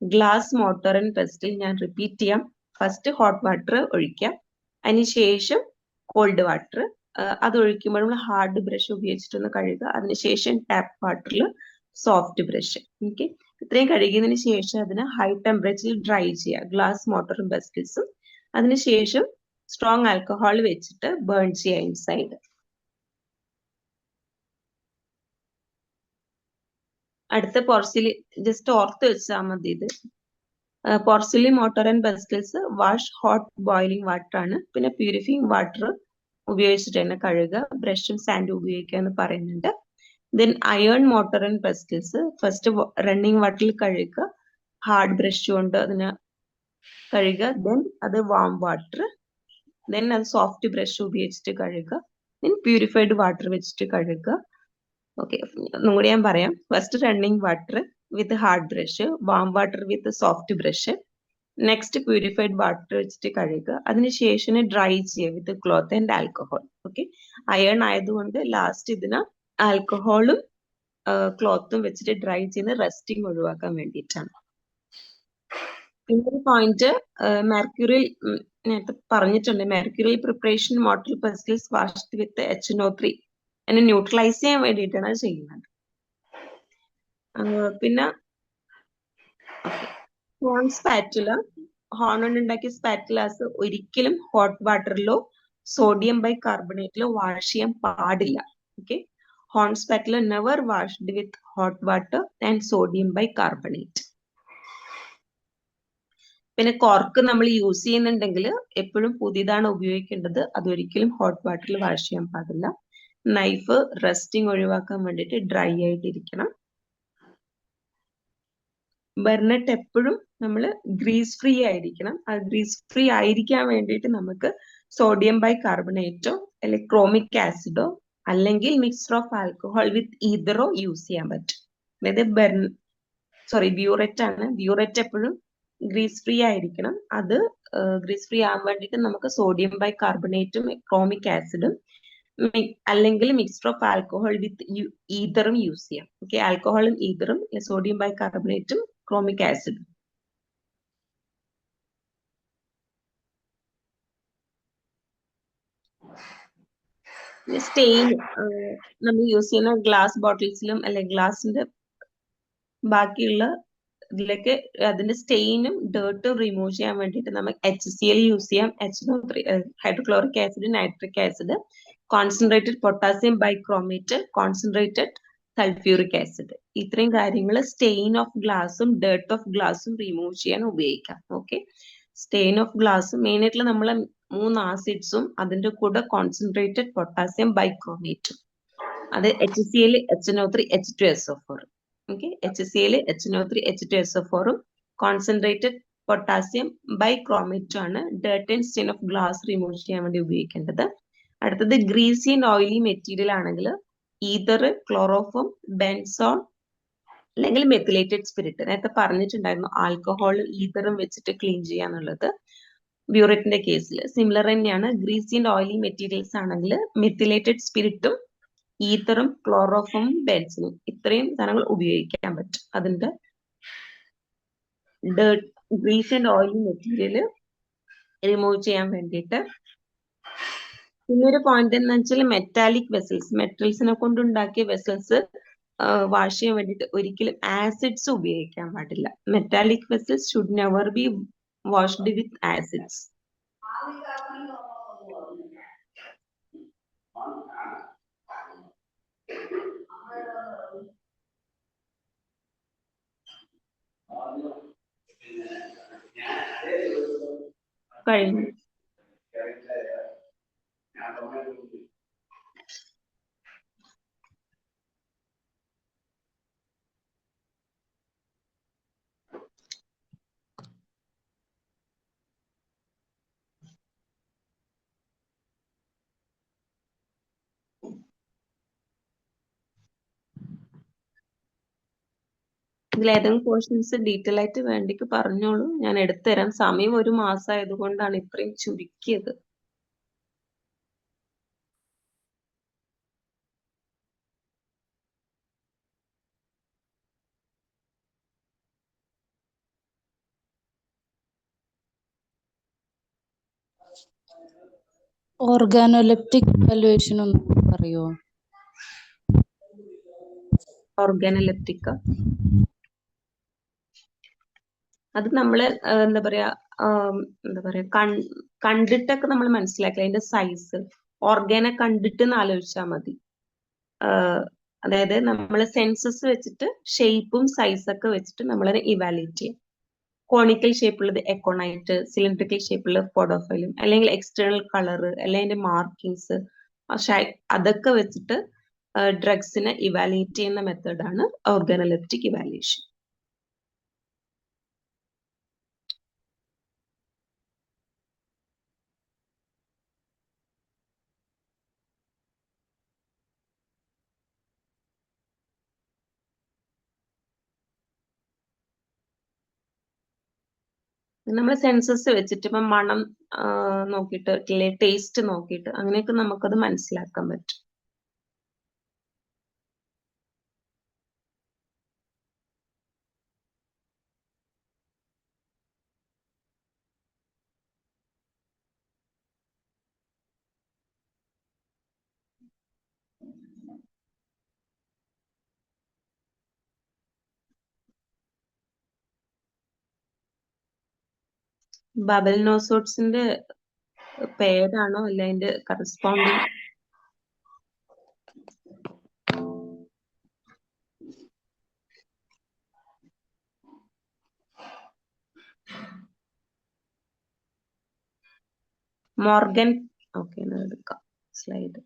ഗ്ലാസ് മോട്ടർ ആൻഡ് പെസ്റ്റിൽ. ഞാൻ റിപ്പീറ്റ് ചെയ്യാം. ഫസ്റ്റ് ഹോട്ട് വാട്ടർ ഒഴിക്കാം, അതിനുശേഷം കോൾഡ് വാട്ടർ, അത് ഒഴിക്കുമ്പോൾ നമ്മൾ ഹാർഡ് ബ്രഷ് ഉപയോഗിച്ചിട്ടൊന്ന് കഴുകുക. അതിനുശേഷം ടാപ്പ് വാട്ടറിൽ സോഫ്റ്റ് ബ്രഷ്. ഓക്കെ, ഇത്രയും കഴുകിയതിന് ശേഷം അതിന് ഹൈ ടെമ്പറേച്ചറിൽ ഡ്രൈ ചെയ്യുക, ഗ്ലാസ് മോട്ടറും പെസ്റ്റിൽസും. അതിനുശേഷം സ്ട്രോങ് ആൽക്കഹോൾ വെച്ചിട്ട് ബേൺ ചെയ്യുക ഇൻസൈഡ്. അടുത്ത പോർസിലിൻ, ജസ്റ്റ് ഓർത്ത് വെച്ചാൽ മതി ഇത്. Porcelain mortar and pestles wash hot boiling water ആണ്. പിന്നെ പ്യൂരിഫൈയിങ് വാട്ടർ ഉപയോഗിച്ചിട്ട് തന്നെ കഴുകുക, ബ്രഷും സാൻഡും ഉപയോഗിക്കുക എന്ന് പറയുന്നുണ്ട്. Then iron mortar and pestles first running വാട്ടറിൽ കഴുകുക, ഹാർഡ് ബ്രഷ് കൊണ്ട് അതിനെ കഴുകുക. ദെൻ അത് വാം വാട്ടർ, ദെൻ അത് സോഫ്റ്റ് ബ്രഷ് ഉപയോഗിച്ചിട്ട് കഴുകുക. ദെൻ പ്യൂരിഫൈഡ് വാട്ടർ വെച്ചിട്ട് കഴുകുക. ഓക്കെ, ഒന്നുകൂടി ഞാൻ പറയാം. First running water with hard brush, warm water with soft brush, next purified water വെച്ചിട്ട് കഴുകുക. അതിനുശേഷം ഡ്രൈ ചെയ്യുക with cloth and alcohol. Okay, iron ആയതുകൊണ്ട് ലാസ്റ്റ് ഇതിന് ആൽക്കഹോളും ക്ലോത്തും വെച്ചിട്ട് ഡ്രൈ ചെയ്യുന്ന റസ്റ്റിംഗ് ഒഴിവാക്കാൻ വേണ്ടിയിട്ടാണ്. പിന്നൊരു പോയിന്റ്, മെർക്യൂറിയൽ നേരത്തെ പറഞ്ഞിട്ടുണ്ട്, മെർക്യൂറിയൽ പ്രിപ്പറേഷൻ മോട്ടർ പെസ്റ്റിൽസ് വാഷ്ഡ് വിത്ത് HNO3 അതിനെ ന്യൂട്രലൈസ് ചെയ്യാൻ വേണ്ടിയിട്ടാണ് അത് ചെയ്യുന്നത്. പിന്നെ ഹോൺ സ്പാറ്റുല, ഹോൺ കൊണ്ട് ഉണ്ടാക്കിയ സ്പാറ്റുലാസ് ഒരിക്കലും ഹോട്ട് വാട്ടറിലോ സോഡിയം ബൈകാർബണേറ്റിലോ വാഷ് ചെയ്യാൻ പാടില്ല. Okay, horn spatula never washed with hot water and sodium bicarbonate. പിന്നെ കോർക്ക് നമ്മൾ യൂസ് ചെയ്യുന്നുണ്ടെങ്കിൽ എപ്പോഴും പുതിയതാണ് ഉപയോഗിക്കേണ്ടത്, അതൊരിക്കലും ഹോട്ട് വാട്ടറിൽ വാഷ് ചെയ്യാൻ പാടില്ല. നൈഫ് റസ്റ്റിംഗ് ഒഴിവാക്കാൻ വേണ്ടിയിട്ട് ഡ്രൈ ആയിട്ടിരിക്കണം. ബർണറ്റ് എപ്പോഴും നമ്മൾ ഗ്രീസ് ഫ്രീ ആയിരിക്കണം. ആ ഗ്രീസ് ഫ്രീ ആയിരിക്കാൻ വേണ്ടിയിട്ട് നമുക്ക് സോഡിയം ബൈകാർബണേറ്റോ അല്ലെങ്കിൽ ക്രോമിക് ആസിഡോ അല്ലെങ്കിൽ മിക്സ്ചർ ഓഫ് ആൽക്കഹോൾ വിത്ത് ഈതറോ യൂസ് ചെയ്യാൻ പറ്റും. അതായത് ബ്യൂററ്റ് ആണ്. ബ്യൂററ്റ് എപ്പോഴും ഗ്രീസ് ഫ്രീ ആയിരിക്കണം. അത് ഗ്രീസ് ഫ്രീ ആവാൻ വേണ്ടിയിട്ട് നമുക്ക് സോഡിയം ബൈകാർബണേറ്റും ക്രോമിക് ആസിഡും അല്ലെങ്കിൽ മിക്സ്ചർ ഓഫ് ആൽക്കഹോൾ വിത്ത് ഈതറും യൂസ് ചെയ്യാം. ഓക്കെ, ആൽക്കഹോളും ഈതറും സോഡിയം ബൈകാർബണേറ്റും ക്രോമിക് ആസിഡും. സ്റ്റെയിൻ നമ്മൾ യൂസ് ചെയ്യുന്ന ഗ്ലാസ് ബോട്ടിൽസിലും അല്ലെങ്കിൽ ഗ്ലാസിന്റെ ബാക്കിയുള്ള ഇതിലൊക്കെ അതിന്റെ സ്റ്റെയിനും ഡേർട്ടും റിമൂവ് ചെയ്യാൻ വേണ്ടിയിട്ട് നമുക്ക് HCl യൂസ് ചെയ്യാം. HNO3 hydrochloric acid, nitric acid, concentrated potassium bichromate, concentrated sulphuric acid. ഇത്രയും കാര്യങ്ങൾ സ്റ്റെയിൻ ഓഫ് ഗ്ലാസും ഡേർട്ട് ഓഫ് ഗ്ലാസും റിമൂവ് ചെയ്യാൻ ഉപയോഗിക്കാം. Okay, stain of glass main ആയിട്ടുള്ള നമ്മളെ 3 ആസിഡ്സും അതിന്റെ കൂടെ കോൺസെൻട്രേറ്റഡ് പൊട്ടാസ്യം ബൈക്രോമേറ്റും. അത് HCl, HNO3, H2SO4. Okay, HCl, HNO3, H2SO4ഉം കോൺസെൻട്രേറ്റഡ് പൊട്ടാസ്യം ബൈക്രോമേറ്റും ആണ് dirt and stain of glass remove ചെയ്യാൻ വേണ്ടി ഉപയോഗിക്കേണ്ടത്. അടുത്തത് ഗ്രീസി ആൻഡ് ഓയിലി മെറ്റീരിയൽ ആണെങ്കിൽ ഈതർ ക്ലോറോഫോം, ബെൻസോൾ അല്ലെങ്കിൽ മെത്തിലേറ്റഡ് സ്പിരിറ്റ്. നേരത്തെ പറഞ്ഞിട്ടുണ്ടായിരുന്നു ആൽക്കഹോൾ ഈതറും വെച്ചിട്ട് ക്ലീൻ ചെയ്യാന്നുള്ളത്. ബ്യൂററ്റിന്റെ കേസിൽ സിമിലർ തന്നെയാണ്. ഗ്രീസി ആൻഡ് ഓയിലി മെറ്റീരിയൽസ് ആണെങ്കിൽ മെത്തിലേറ്റഡ് സ്പിരിറ്റും ഈതറും ക്ലോറോഫോമും ബെൻസിനും ഇത്രയും സാധനങ്ങൾ ഉപയോഗിക്കാൻ പറ്റും. അതിന്റെ grease and oily material remove ചെയ്യാൻ വേണ്ടിയിട്ട്. പിന്നെ ഒരു പോയിന്റ് എന്ന് വെച്ചാൽ മെറ്റാലിക് വെസൽസ്, മെറ്റൽസിനെ കൊണ്ടുണ്ടാക്കിയ വെസൽസ് വാഷ് ചെയ്യാൻ വേണ്ടിയിട്ട് ഒരിക്കലും ആസിഡ്സ് ഉപയോഗിക്കാൻ പാടില്ല. Metallic vessels should never be washed with acids. കഴിഞ്ഞു. ഇതിൽ ഏതെങ്കിലും പോർഷൻസ് ഡീറ്റെയിൽ ആയിട്ട് വേണ്ടിക്ക് പറഞ്ഞോളൂ, ഞാൻ എടുത്തുതരാം. സമയം 1 മാസം ആയതുകൊണ്ടാണ് ഇത്രയും ചുരുക്കിയത്. ഓർഗാനോലെപ്റ്റിക് ഇവാലുവേഷൻ ഒന്ന് പറയോ? ഓർഗാനോലെപ്റ്റിക് അത് നമ്മള് എന്താ പറയാ കണ്ടിട്ടൊക്കെ നമ്മൾ മനസ്സിലാക്കി അതിന്റെ സൈസ്. ഓർഗാനെ കണ്ടിട്ട് ആലോചിച്ചാൽ മതി. അതായത് നമ്മൾ സെൻസസ് വെച്ചിട്ട് ഷേപ്പും സൈസൊക്കെ വെച്ചിട്ട് നമ്മളതിനെ ഇവാലുവേറ്റ് ചെയ്യും. കോണിക്കൽ ഷേപ്പുള്ളത് എക്കോണൈറ്റ്, സിലിണ്ടറിക്കൽ ഷേപ്പുള്ള പോഡോഫൈലും, അല്ലെങ്കിൽ എക്സ്റ്റേണൽ കളർ, അല്ലെങ്കിൽ അതിന്റെ മാർക്കിങ്സ്, അതൊക്കെ വെച്ചിട്ട് ഡ്രഗ്സിനെ ഇവാലുവേറ്റ് ചെയ്യുന്ന മെത്തേഡാണ് ഓർഗാനോലെപ്റ്റിക് ഇവാലുവേഷൻ. നമ്മൾ സെൻസസ് വെച്ചിട്ട് ഇപ്പം മണം നോക്കിയിട്ട്, ടേസ്റ്റ് നോക്കിയിട്ട് അങ്ങനെയൊക്കെ നമുക്കത് മനസ്സിലാക്കാൻ പറ്റും. ബബൽ നോസോട്സിന്റെ പേരാണോ അല്ല അതിന്റെ കറസ്പോണ്ടിങ്? മോർഗൻ. ഓക്കെ, എടുക്കാം സ്ലൈഡ്.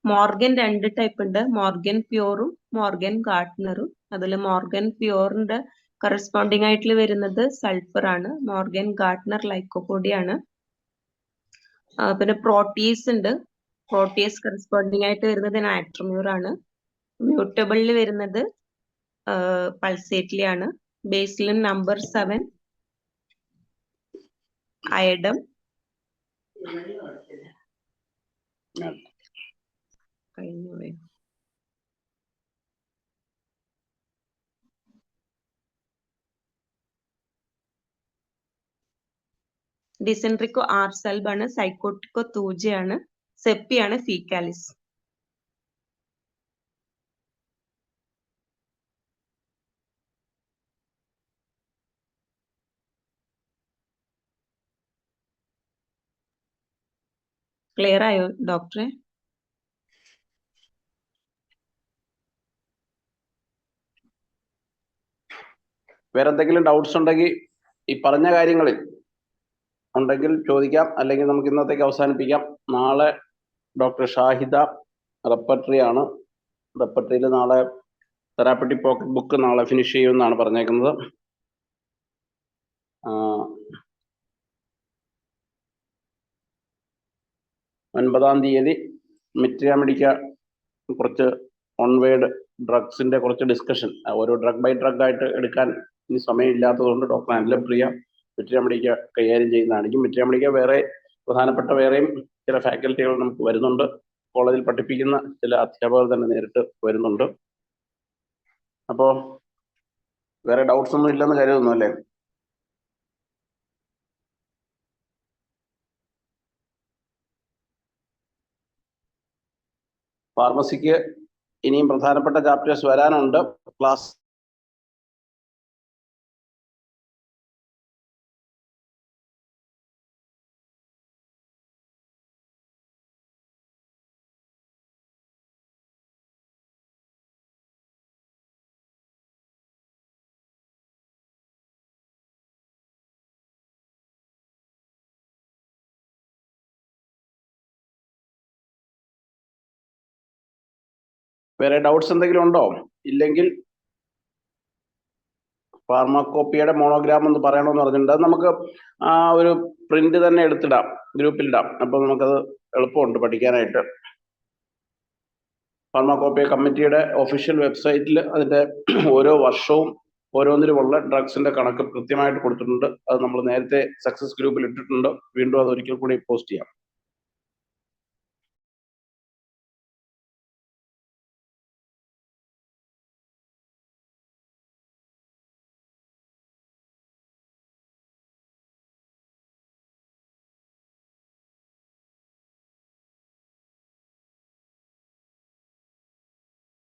മോർഗൻ 2 ടൈപ്പ് ഉണ്ട്, മോർഗൻ പ്യൂറും മോർഗൻ ഗാർട്ട്നറും. അതിൽ മോർഗൻ പ്യൂറിന്റെ കറസ്പോണ്ടിങ് ആയിട്ട് വരുന്നത് സൾഫർ ആണ്, മോർഗൻ ഗാർട്ട്നർ ലൈക്കോപോഡിയാണ്. പിന്നെ പ്രോട്ടീസ് ഉണ്ട്, പ്രോട്ടീസ് കറസ്പോണ്ടിങ് ആയിട്ട് വരുന്നത് നാട്രമ്യൂർ ആണ്. മ്യൂട്ടബിളിൽ വരുന്നത് പൾസേറ്റ്ലി ആണ്. ബേസിലിൻ നമ്പർ 7 അയഡം. കഴിഞ്ഞു. ഡിസെൻട്രിക്കോ ആർസൽബ് ആണ്, സൈക്കോട്ടിക്കോ തൂജയാണ്, സെപ്പിയാണ് ഫീക്കാലിസ്. ക്ലിയർ ആയോ ഡോക്ടറെ? വേറെ എന്തെങ്കിലും ഡൗട്ട്സ് ഉണ്ടെങ്കിൽ ഈ പറഞ്ഞ കാര്യങ്ങളിൽ ഉണ്ടെങ്കിൽ ചോദിക്കാം, അല്ലെങ്കിൽ നമുക്ക് ഇന്നത്തേക്ക് അവസാനിപ്പിക്കാം. നാളെ ഡോക്ടർ ഷാഹിദ റെപ്പർട്ടറി ആണ്. റെപ്പർട്ടറിയിൽ നാളെ തെറാപ്പറ്റിക് പോക്കറ്റ് ബുക്ക് നാളെ ഫിനിഷ് ചെയ്യുമെന്നാണ് പറഞ്ഞേക്കുന്നത്. 9-ാം തീയതി മിട്രിയാമെഡിക്ക കുറച്ച് ഓൺവേഡ് ഡ്രഗ്സിന്റെ കുറച്ച് ഡിസ്കഷൻ, ഓരോ ഡ്രഗ് ബൈ ഡ്രഗ് ആയിട്ട് എടുക്കാൻ ഇനി സമയമില്ലാത്തതുകൊണ്ട് ഡോക്ടർ അനിലപ്രിയ മിട്രിയാമെഡിക്ക കൈകാര്യം ചെയ്യുന്നതായിരിക്കും. മിട്രിയാമെഡിക്ക വേറെ പ്രധാനപ്പെട്ട വേറെയും ചില ഫാക്കൽറ്റികൾ നമുക്ക് വരുന്നുണ്ട്. കോളേജിൽ പഠിപ്പിക്കുന്ന ചില അധ്യാപകർ തന്നെ നേരിട്ട് വരുന്നുണ്ട്. അപ്പോൾ വേറെ ഡൗട്ട്സ് ഒന്നും ഇല്ലെന്ന് കരുതുന്നു അല്ലേ? ഫാർമസിക്ക് ഇനിയും പ്രധാനപ്പെട്ട ചാപ്റ്റേഴ്സ് വരാനുണ്ട്. ക്ലാസ് വേറെ ഡൗട്ട്സ് എന്തെങ്കിലും ഉണ്ടോ? ഇല്ലെങ്കിൽ ഫാർമാക്കോപ്പിയുടെ മോണോഗ്രാം എന്ന് പറയണമെന്ന് പറഞ്ഞിട്ടുണ്ട്. അത് നമുക്ക് ആ ഒരു പ്രിന്റ് തന്നെ എടുത്തിടാം, ഗ്രൂപ്പിലിടാം. അപ്പോൾ നമുക്കത് എളുപ്പമുണ്ട് പഠിക്കാനായിട്ട്. ഫാർമാക്കോപ്പിയ കമ്മിറ്റിയുടെ ഒഫീഷ്യൽ വെബ്സൈറ്റിൽ അതിൻ്റെ ഓരോ വർഷവും ഓരോന്നിലുമുള്ള ഡ്രഗ്സിന്റെ കണക്ക് കൃത്യമായിട്ട് കൊടുത്തിട്ടുണ്ട്. അത് നമ്മൾ നേരത്തെ സക്സസ് ഗ്രൂപ്പിൽ ഇട്ടിട്ടുണ്ട്. വീണ്ടും അത് ഒരിക്കൽ കൂടി പോസ്റ്റ് ചെയ്യാം.